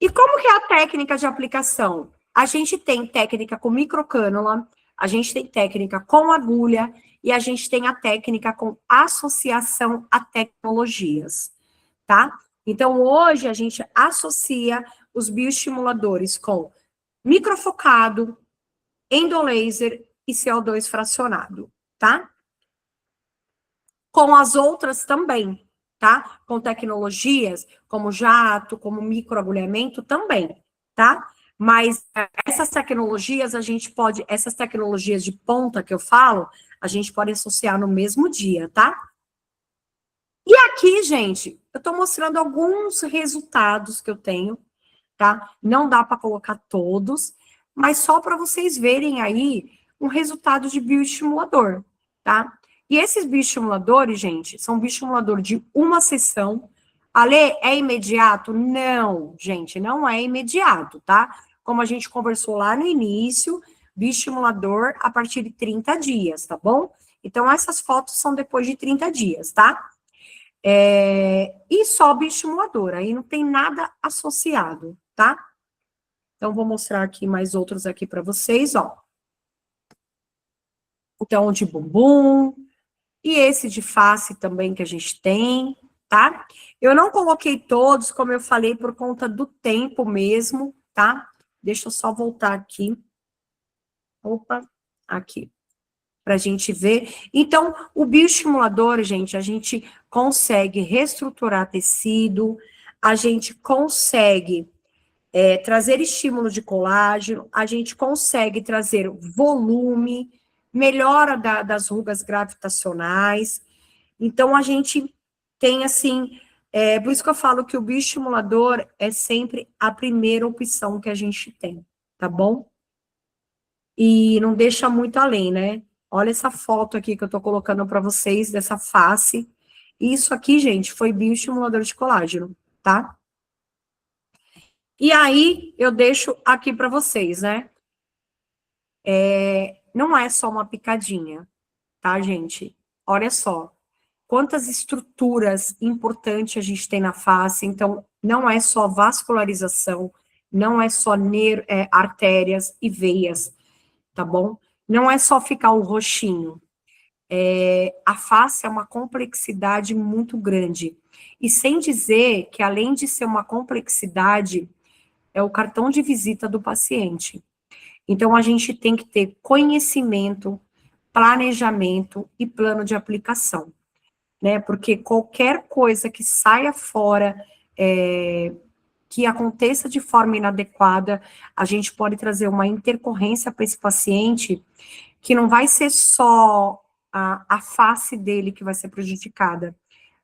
E como que é a técnica de aplicação? A gente tem técnica com microcânula, a gente tem técnica com agulha e a gente tem a técnica com associação a tecnologias, tá? Então, hoje a gente associa os bioestimuladores com microfocado, endolaser e CO2 fracionado, tá? Com as outras também, tá? Com tecnologias como jato, como microagulhamento também, tá? Mas essas tecnologias essas tecnologias de ponta que eu falo, a gente pode associar no mesmo dia, tá? E aqui, gente, eu tô mostrando alguns resultados que eu tenho, tá? Não dá para colocar todos, mas só para vocês verem aí um resultado de bioestimulador, tá? E esses bioestimuladores, gente, são bioestimulador de uma sessão. Ale, é imediato? Não, gente, não é imediato, tá? Como a gente conversou lá no início, bioestimulador a partir de 30 dias, tá bom? Então, essas fotos são depois de 30 dias, tá? E só bioestimulador, aí não tem nada associado, tá? Então, vou mostrar aqui mais outros aqui para vocês, ó. Então, de bumbum, e esse de face também que a gente tem, tá? Eu não coloquei todos, como eu falei, por conta do tempo mesmo, tá? Deixa eu só voltar aqui. Opa, aqui. Pra gente ver. Então, o bioestimulador, gente, a gente consegue reestruturar tecido, a gente consegue trazer estímulo de colágeno, a gente consegue trazer volume, melhora das rugas gravitacionais. Então, a gente tem, assim, por isso que eu falo que o bioestimulador é sempre a primeira opção que a gente tem, tá bom? E não deixa muito além, né? Olha essa foto aqui que eu tô colocando para vocês, dessa face. Isso aqui, gente, foi bioestimulador de colágeno, tá? E aí, eu deixo aqui para vocês, né? Não é só uma picadinha, tá, gente? Olha só. Quantas estruturas importantes a gente tem na face. Então, não é só vascularização, não é só artérias e veias, tá bom? Não é só ficar o roxinho. A face é uma complexidade muito grande. E sem dizer que, além de ser uma complexidade, é o cartão de visita do paciente. Então, a gente tem que ter conhecimento, planejamento e plano de aplicação, né? Porque qualquer coisa que saia fora, que aconteça de forma inadequada, a gente pode trazer uma intercorrência para esse paciente, que não vai ser só a face dele que vai ser prejudicada,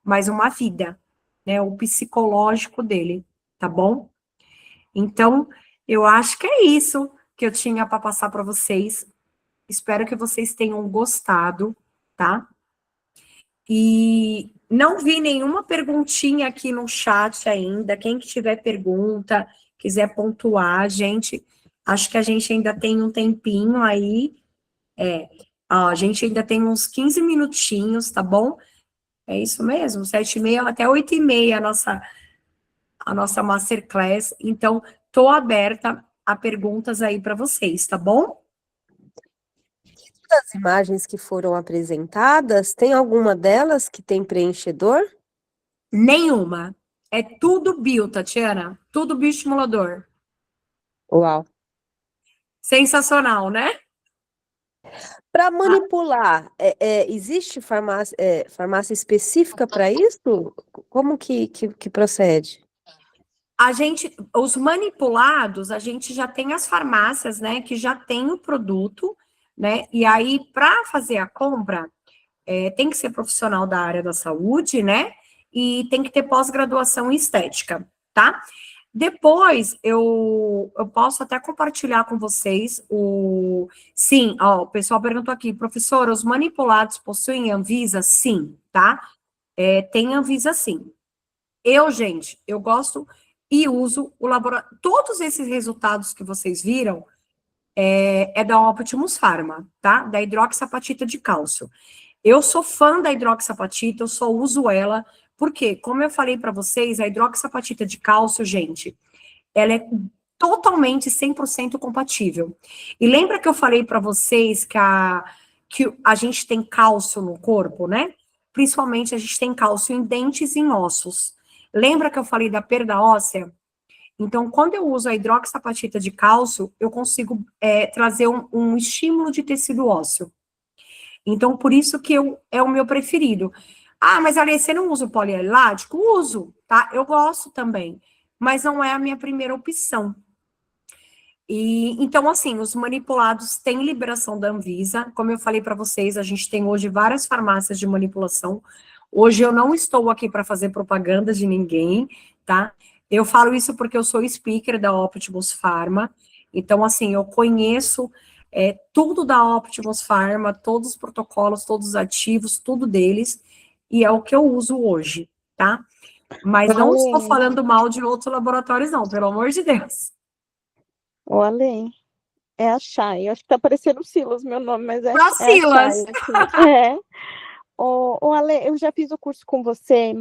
mas uma vida, né? O psicológico dele, tá bom? Então, eu acho que é isso que eu tinha para passar para vocês. Espero que vocês tenham gostado, tá? E não vi nenhuma perguntinha aqui no chat ainda. Quem que tiver pergunta, quiser pontuar, gente, acho que a gente ainda tem um tempinho aí. Ó, a gente ainda tem uns 15 minutinhos, tá bom? É isso mesmo, 7h30 até 8h30 a nossa masterclass. Então, tô aberta a perguntas aí para vocês, tá bom? Das imagens que foram apresentadas, tem alguma delas que tem preenchedor? Nenhuma. É tudo bio, Tatiana. Tudo bioestimulador. Uau. Sensacional, né? Para manipular, existe farmácia específica para isso? Como que procede? os manipulados, a gente já tem as farmácias, né, que já tem o produto, né, e aí, para fazer a compra, tem que ser profissional da área da saúde, né, e tem que ter pós-graduação em estética, tá? Depois, eu posso até compartilhar com vocês o... Sim, ó, o pessoal perguntou aqui, professora, os manipulados possuem Anvisa? Sim, tá? Tem Anvisa, sim. Gente, eu gosto e uso o laboratório. Todos esses resultados que vocês viram é da Optimus Pharma, tá? Da hidroxapatita de cálcio. Eu sou fã da hidroxapatita, eu só uso ela, porque, como eu falei para vocês, a hidroxapatita de cálcio, gente, ela é totalmente 100% compatível. E lembra que eu falei para vocês que a gente tem cálcio no corpo, né? Principalmente a gente tem cálcio em dentes e em ossos. Lembra que eu falei da perda óssea? Então, quando eu uso a hidroxapatita de cálcio, eu consigo trazer um estímulo de tecido ósseo. Então, por isso que é o meu preferido. Ah, mas Ali, você não usa o polialático? Uso, tá? Eu gosto também, mas não é a minha primeira opção. E então, assim, os manipulados têm liberação da Anvisa. Como eu falei para vocês, a gente tem hoje várias farmácias de manipulação. Hoje eu não estou aqui para fazer propaganda de ninguém, tá? Eu falo isso porque eu sou speaker da Optimus Pharma. Então, assim, eu conheço tudo da Optimus Pharma, todos os protocolos, todos os ativos, tudo deles, e é o que eu uso hoje, tá? Mas não estou falando mal de outros laboratórios, não, pelo amor de Deus. O Ale, é a Chay. Eu acho que tá parecendo Silas, meu nome, mas é a Silas. Chay aqui. O Ale, eu já fiz o curso com você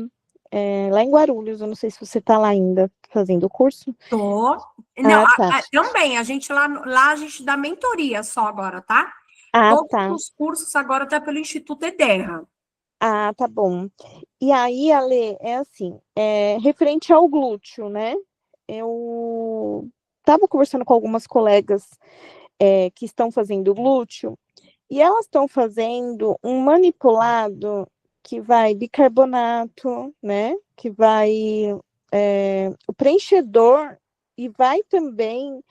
lá em Guarulhos. Eu não sei se você tá lá ainda fazendo o curso. Tô. Não, tá. Também, a gente lá a gente dá mentoria só agora, tá? Todos Tá. os cursos agora tá pelo Instituto Ederra. Tá bom. E aí, Ale, é assim, referente ao glúteo, né? Eu estava conversando com algumas colegas que estão fazendo glúteo, e elas estão fazendo um manipulado que vai bicarbonato, né? Que vai o preenchedor e vai também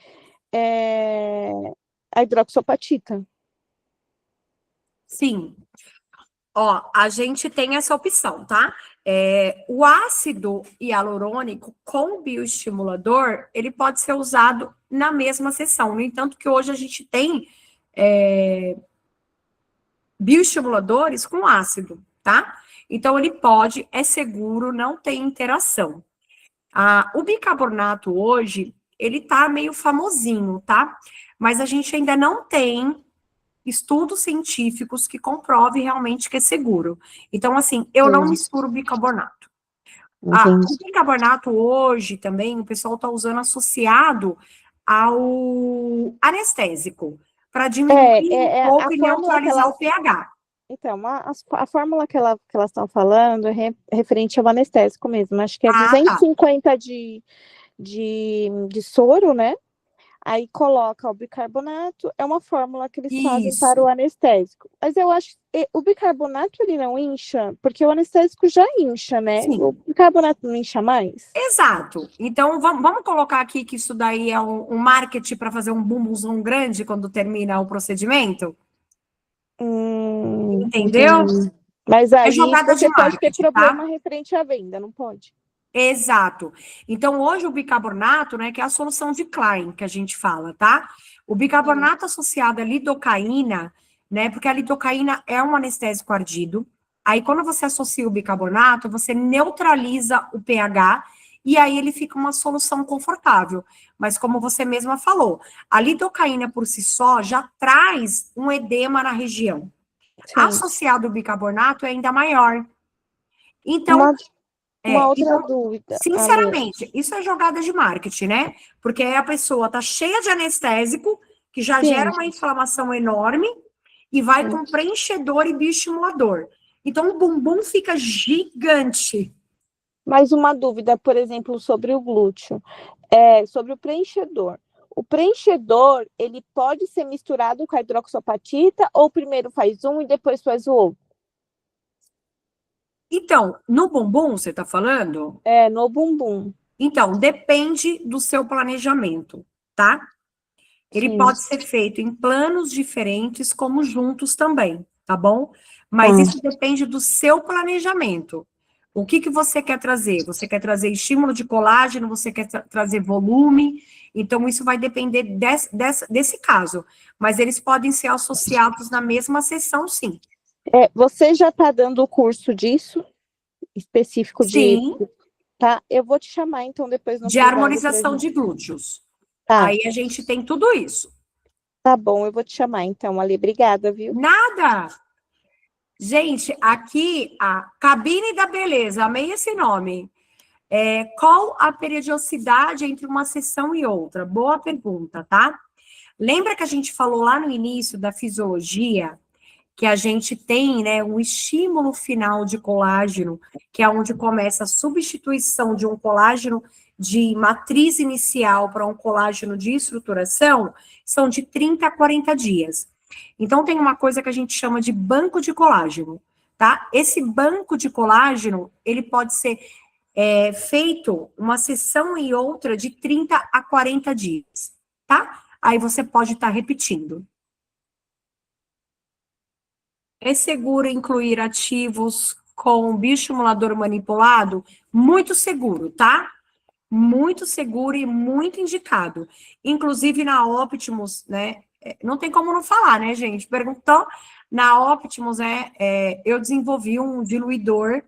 a hidroxapatita. Sim. Ó, a gente tem essa opção, tá? O ácido hialurônico com bioestimulador, ele pode ser usado na mesma sessão. No entanto, que hoje a gente tem bioestimuladores com ácido, tá? Então, ele pode, é seguro, não tem interação. O bicarbonato hoje, ele tá meio famosinho, tá? Mas a gente ainda não tem estudos científicos que comprovem realmente que é seguro. Então, assim, eu não misturo bicarbonato. O bicarbonato hoje também, o pessoal está usando associado ao anestésico, para diminuir um pouco e neutralizar o pH. Então, a fórmula que elas estão falando é referente ao anestésico mesmo. Acho que é 250 de soro, né? Aí coloca o bicarbonato, é uma fórmula que eles fazem para o anestésico. Mas eu acho que o bicarbonato ele não incha, porque o anestésico já incha, né? Sim. O bicarbonato não incha mais? Exato. Então, vamos colocar aqui que isso daí é um marketing para fazer um bumbumzão grande quando termina o procedimento? Entendeu? Entendi. Mas aí jogada você de pode ter problema tá? referente à venda, não pode? Exato. Então, hoje o bicarbonato, né, que é a solução de Klein, que a gente fala, tá? O bicarbonato associado à lidocaína, né, porque a lidocaína é um anestésico ardido. Aí, quando você associa o bicarbonato, você neutraliza o pH e aí ele fica uma solução confortável. Mas, como você mesma falou, a lidocaína por si só já traz um edema na região. Sim. Associado ao bicarbonato é ainda maior. Então... Uma outra dúvida. Sinceramente, isso é jogada de marketing, né? Porque a pessoa tá cheia de anestésico, que já gera uma inflamação enorme, e vai com preenchedor e bioestimulador. Então, o bumbum fica gigante. Mais uma dúvida, por exemplo, sobre o glúteo. Sobre o preenchedor. O preenchedor, ele pode ser misturado com a hidroxapatita, ou primeiro faz um e depois faz o outro? Então, no bumbum, você tá falando? No bumbum. Então, depende do seu planejamento, tá? Ele Sim. pode ser feito em planos diferentes, como juntos também, tá bom? Mas isso depende do seu planejamento. O que você quer trazer? Você quer trazer estímulo de colágeno? Você quer trazer volume? Então, isso vai depender desse caso. Mas eles podem ser associados na mesma sessão, sim. Você já está dando o curso disso? Específico Sim, Tá? Eu vou te chamar, então, depois no de privado. harmonização de glúteos. Tá, Aí a gente tem tudo isso. tá bom, eu vou te chamar, então, Ali. Obrigada, viu? Nada! Gente, aqui, a Cabine da Beleza, amei esse nome. Qual a periodicidade entre uma sessão e outra? Boa pergunta, tá? Lembra que a gente falou lá no início da fisiologia que a gente tem, né, um estímulo final de colágeno, que é onde começa a substituição de um colágeno de matriz inicial para um colágeno de estruturação, são de 30 a 40 dias. Então, tem uma coisa que a gente chama de banco de colágeno, tá? Esse banco de colágeno, ele pode ser feito uma sessão e outra de 30 a 40 dias, tá? Aí você pode estar repetindo. É seguro incluir ativos com bioestimulador manipulado? Muito seguro, tá? Muito seguro e muito indicado. Inclusive na Optimus, né? Não tem como não falar, né, gente? Perguntou, na Optimus, eu desenvolvi um diluidor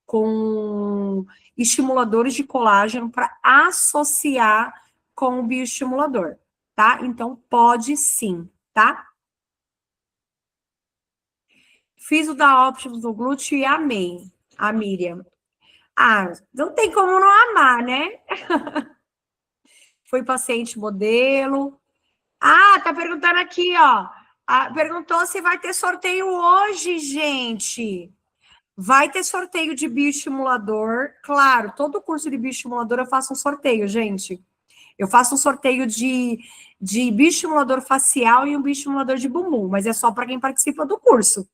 com estimuladores de colágeno para associar com o bioestimulador, tá? Então, pode sim, tá? Fiz o da Optimus do glúteo e amei, a Miriam. Ah, não tem como não amar, né? Foi paciente modelo. Ah, tá perguntando aqui, ó. Perguntou se vai ter sorteio hoje, gente. Vai ter sorteio de bioestimulador. Claro, todo curso de bioestimulador eu faço um sorteio, gente. Eu faço um sorteio de bioestimulador facial e um bioestimulador de bumbum, mas é só para quem participa do curso,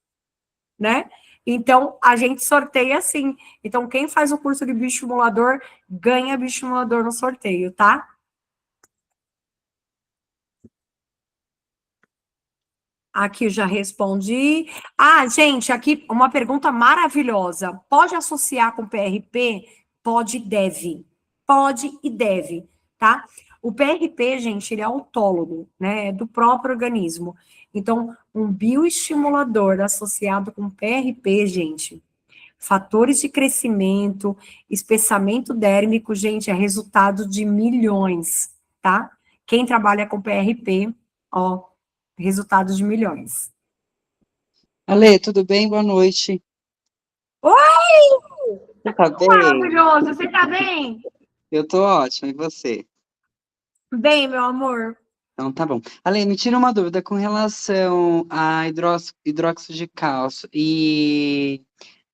né? Então, a gente sorteia assim. Então, quem faz o curso de bioestimulador ganha bioestimulador no sorteio, tá? Aqui eu já respondi. Ah, gente, aqui uma pergunta maravilhosa. Pode associar com PRP? Pode e deve. Pode e deve, tá? O PRP, gente, ele é autólogo, né? É do próprio organismo. Então, um bioestimulador associado com PRP, gente, fatores de crescimento, espessamento dérmico, gente, é resultado de milhões, tá? Quem trabalha com PRP, ó, resultados de milhões. Ale, tudo bem? Boa noite. Oi! Você tá bem? Maravilhoso, você tá bem? Eu tô ótima, e você? Bem, meu amor. Então tá bom. Ale, me tira uma dúvida com relação a hidróxido de cálcio e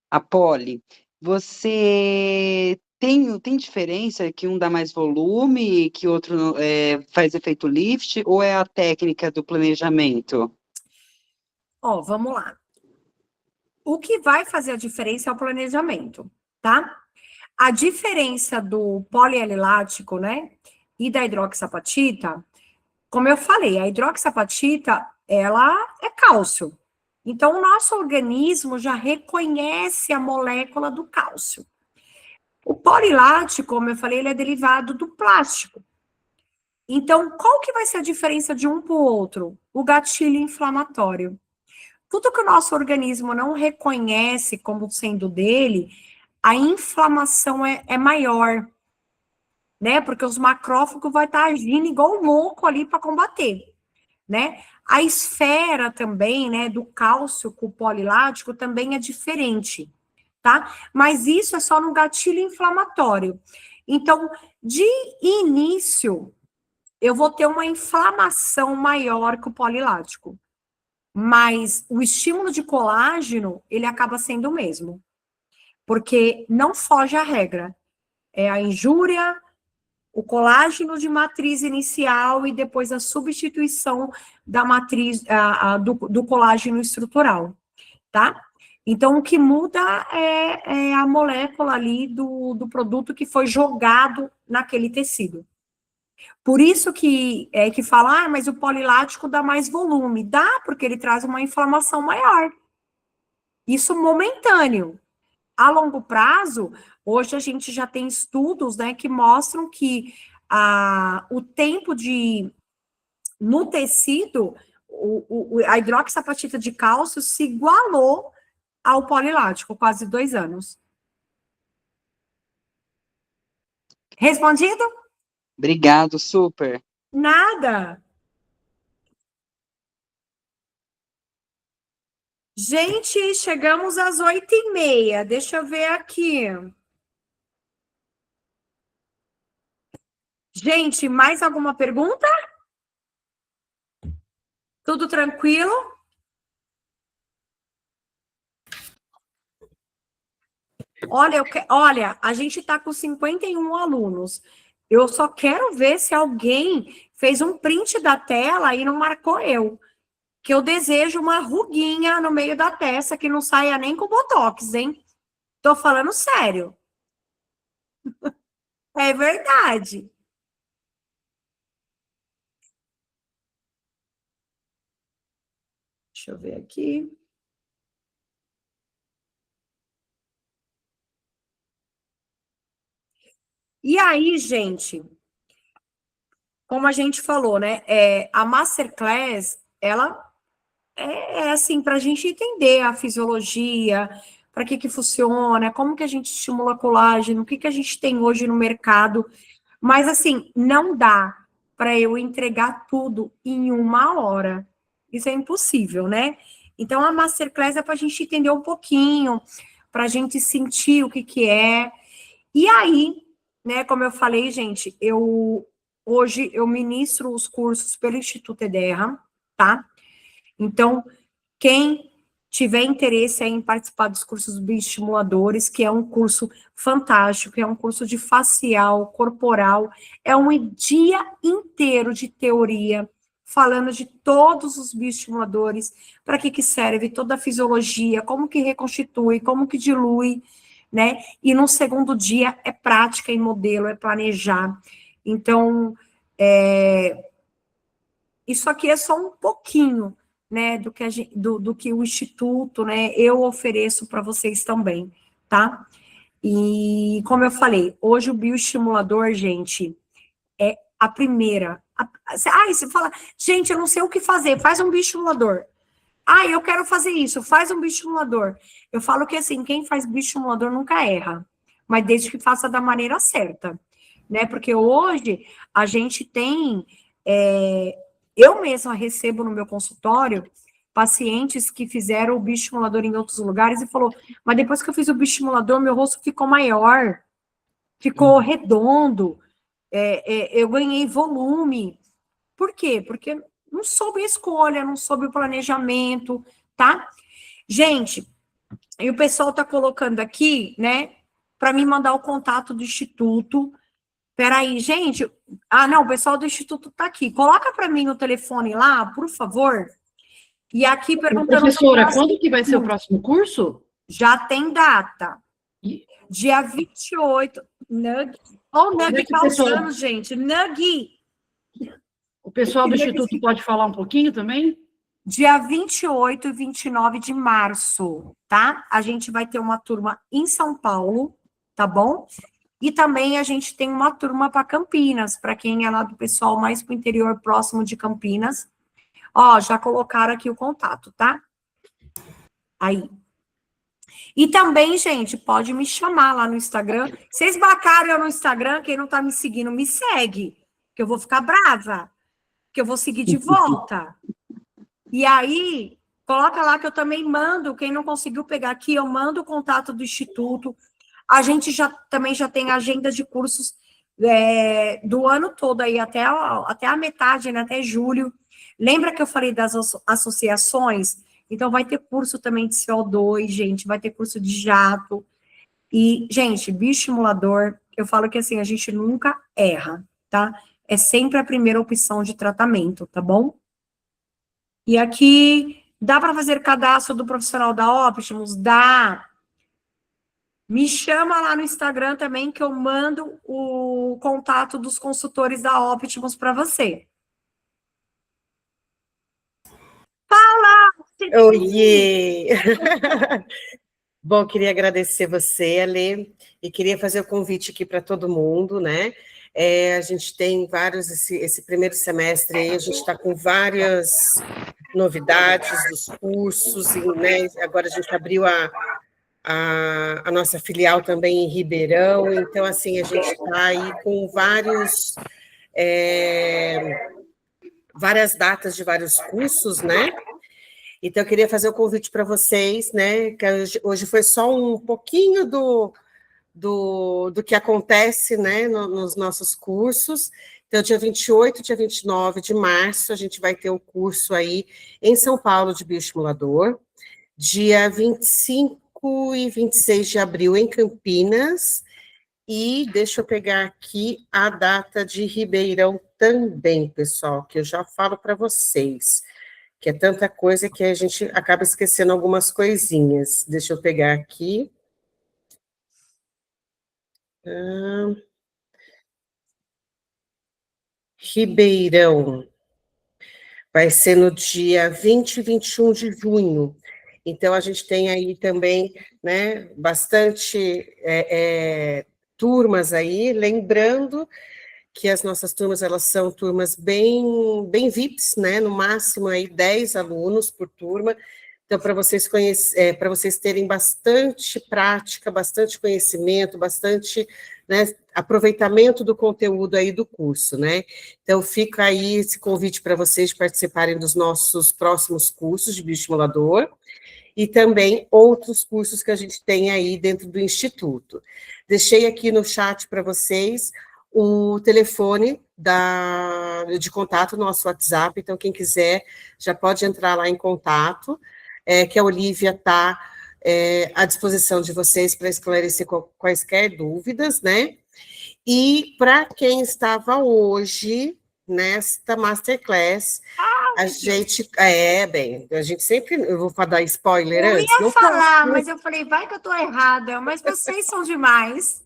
a poli. Você tem diferença que um dá mais volume, que outro faz efeito lift, ou é a técnica do planejamento? Ó, vamos lá. O que vai fazer a diferença é o planejamento, tá? A diferença do polialilático, né, e da hidroxapatita, como eu falei, a hidroxapatita, ela é cálcio. Então, o nosso organismo já reconhece a molécula do cálcio. O polilático, como eu falei, ele é derivado do plástico. Então, qual que vai ser a diferença de um para o outro? O gatilho inflamatório. Tudo que o nosso organismo não reconhece como sendo dele, a inflamação é maior, né? Porque os macrófagos vão estar agindo igual louco ali para combater, né? A esfera também, né, do cálcio com o polilático também é diferente, tá? Mas isso é só no gatilho inflamatório. Então, de início, eu vou ter uma inflamação maior que o polilático. Mas o estímulo de colágeno, ele acaba sendo o mesmo. Porque não foge à regra. É a injúria, o colágeno de matriz inicial e depois a substituição da matriz, do colágeno estrutural, tá? Então, o que muda é a molécula ali do produto que foi jogado naquele tecido. Por isso que fala, mas o polilático dá mais volume. Dá, porque ele traz uma inflamação maior. Isso momentâneo. A longo prazo, hoje a gente já tem estudos, né, que mostram que o tempo no tecido, a hidroxiapatita de cálcio se igualou ao polilático, quase 2 anos. Respondido? Obrigado, super. Nada. Gente, chegamos às 8h30. Deixa eu ver aqui. Gente, mais alguma pergunta? Tudo tranquilo? Olha, a gente está com 51 alunos. Eu só quero ver se alguém fez um print da tela e não marcou eu. Que eu desejo uma ruguinha no meio da testa que não saia nem com botox, hein? Tô falando sério. É verdade. Deixa eu ver aqui. E aí, gente, como a gente falou, né? A Masterclass, ela é assim, para a gente entender a fisiologia, para que funciona, como que a gente estimula colágeno, o que a gente tem hoje no mercado. Mas, assim, não dá para eu entregar tudo em 1 hora. Isso é impossível, né? Então, a Masterclass é para a gente entender um pouquinho, para a gente sentir o que é. E aí, né, como eu falei, gente, hoje eu ministro os cursos pelo Instituto Ederra, tá? Então, quem tiver interesse em participar dos cursos bioestimuladores, que é um curso fantástico, é um curso de facial, corporal, é um dia inteiro de teoria, falando de todos os bioestimuladores, para que serve, toda a fisiologia, como que reconstitui, como que dilui, né? E no segundo dia é prática e modelo, é planejar. Então, isso aqui é só um pouquinho, né, do que o Instituto, né, eu ofereço para vocês também, tá? E, como eu falei, hoje o bioestimulador, gente, é a primeira. Você fala, gente, eu não sei o que fazer, faz um bioestimulador. Eu quero fazer isso, faz um bioestimulador. Eu falo que, assim, quem faz bioestimulador nunca erra, mas desde que faça da maneira certa, né? Porque hoje a gente tem... eu mesma recebo no meu consultório pacientes que fizeram o bioestimulador em outros lugares e falou, mas depois que eu fiz o bioestimulador, meu rosto ficou maior, ficou redondo, eu ganhei volume. Por quê? Porque não soube a escolha, não soube o planejamento, tá? Gente, e o pessoal tá colocando aqui, né, para me mandar o contato do Instituto. Peraí, gente. Não, o pessoal do Instituto tá aqui. Coloca para mim no telefone lá, por favor. E aqui perguntando... Professora, quando que vai ser o próximo curso? Já tem data. Dia 28. Nug. Olha o Nug pausando, gente. Nug. O pessoal do Instituto pode falar um pouquinho também? Dia 28 e 29 de março, tá? A gente vai ter uma turma em São Paulo, tá bom? E também a gente tem uma turma para Campinas, para quem é lá do pessoal mais para o interior, próximo de Campinas. Ó, já colocaram aqui o contato, tá? Aí. E também, gente, pode me chamar lá no Instagram. Vocês bacaram eu no Instagram, quem não tá me seguindo, me segue, que eu vou ficar brava, que eu vou seguir de volta. E aí, coloca lá que eu também mando, quem não conseguiu pegar aqui, eu mando o contato do Instituto. A gente também já tem agenda de cursos do ano todo aí, até a metade, né, até julho. Lembra que eu falei das associações? Então, vai ter curso também de CO2, gente, vai ter curso de jato. E, gente, bioestimulador, eu falo que, assim, a gente nunca erra, tá? É sempre a primeira opção de tratamento, tá bom? E aqui, Dá para fazer cadastro do profissional da Optimus? Dá. Me chama lá no Instagram também, que eu mando o contato dos consultores da Optimus para você. Oiê! Bom, queria agradecer você, Ale, e queria fazer o convite aqui para todo mundo, né? A gente tem vários, esse primeiro semestre aí, a gente está com várias novidades dos cursos, e, né? Agora a gente abriu a nossa filial também em Ribeirão, então, assim, a gente está aí com várias datas de vários cursos, né? Então, eu queria fazer o convite para vocês, né? Que hoje foi só um pouquinho do que acontece, né, nos nossos cursos. Então, dia 28, dia 29 de março, a gente vai ter o curso aí em São Paulo de bioestimulador. Dia 25 e 26 de abril em Campinas. E deixa eu pegar aqui a data de Ribeirão também, pessoal, que eu já falo para vocês, que é tanta coisa que a gente acaba esquecendo algumas coisinhas. Deixa eu pegar aqui. Ribeirão vai ser no dia 20 e 21 de junho. Então, a gente tem aí também, né, bastante turmas aí, lembrando que as nossas turmas, elas são turmas bem VIPs, né, no máximo aí 10 alunos por turma. Então, para vocês para vocês terem bastante prática, bastante conhecimento, bastante, né, aproveitamento do conteúdo aí do curso, né? Então, fica aí esse convite para vocês participarem dos nossos próximos cursos de bioestimulador e também outros cursos que a gente tem aí dentro do Instituto. Deixei aqui no chat para vocês o telefone de contato no nosso WhatsApp, então quem quiser já pode entrar lá em contato, que a Olivia está à disposição de vocês para esclarecer quaisquer dúvidas, né? E para quem estava hoje nesta Masterclass, a gente sempre, eu vou dar spoiler Eu antes, ia não falar, posso. mas eu falei, vai que eu tô errada, mas vocês são demais.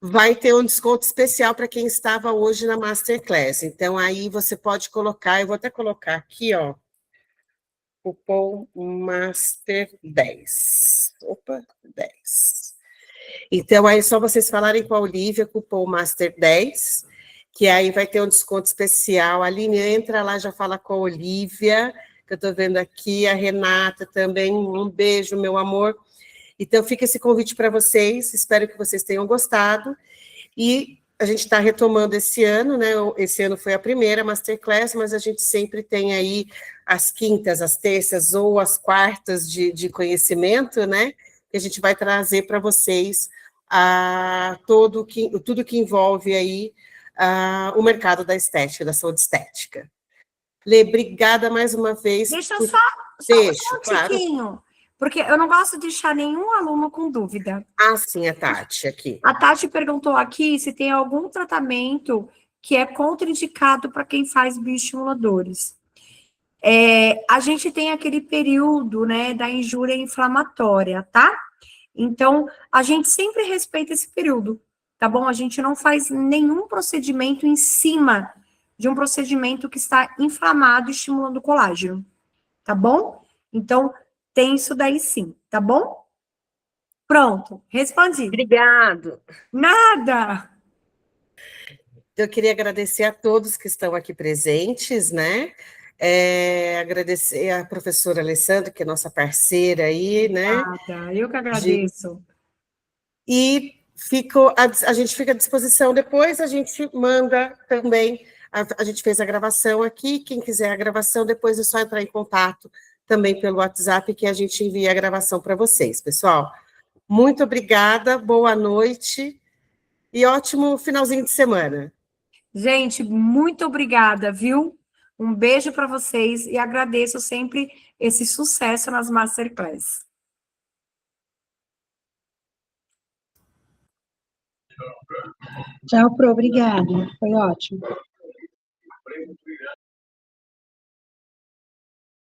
Vai ter um desconto especial para quem estava hoje na Masterclass. Então, aí você pode colocar, eu vou até colocar aqui, ó, cupom Master 10. Opa, 10. Então, aí é só vocês falarem com a Olivia, cupom Master 10, que aí vai ter um desconto especial. A Aline entra lá, já fala com a Olivia, que eu estou vendo aqui, a Renata também, um beijo, meu amor. Então, fica esse convite para vocês, espero que vocês tenham gostado. E a gente está retomando esse ano, né? Esse ano foi a primeira Masterclass, mas a gente sempre tem aí as quintas, as terças ou as quartas de conhecimento, né? Que a gente vai trazer para vocês tudo que envolve aí o mercado da estética, da saúde estética. Lê, obrigada mais uma vez. Deixa eu só um claro. tiquinho, porque eu não gosto de deixar nenhum aluno com dúvida. Sim, a Tati aqui. A Tati perguntou aqui se tem algum tratamento que é contraindicado para quem faz bioestimuladores. A gente tem aquele período, né, da injúria inflamatória, tá? Então, a gente sempre respeita esse período, tá bom? A gente não faz nenhum procedimento em cima de um procedimento que está inflamado, estimulando o colágeno, tá bom? Então, tem isso daí sim, tá bom? Pronto, respondi. Obrigado. Nada! Eu queria agradecer a todos que estão aqui presentes, né? Agradecer a professora Alessandra, que é nossa parceira aí, né? Nada, eu que agradeço. E a gente fica à disposição depois, a gente manda também, a gente fez a gravação aqui, quem quiser a gravação, depois é só entrar em contato também pelo WhatsApp, que a gente envia a gravação para vocês, pessoal. Muito obrigada, boa noite e ótimo finalzinho de semana. Gente, muito obrigada, viu? Um beijo para vocês e agradeço sempre esse sucesso nas Masterclass. Tchau, Pro, obrigada. Foi ótimo.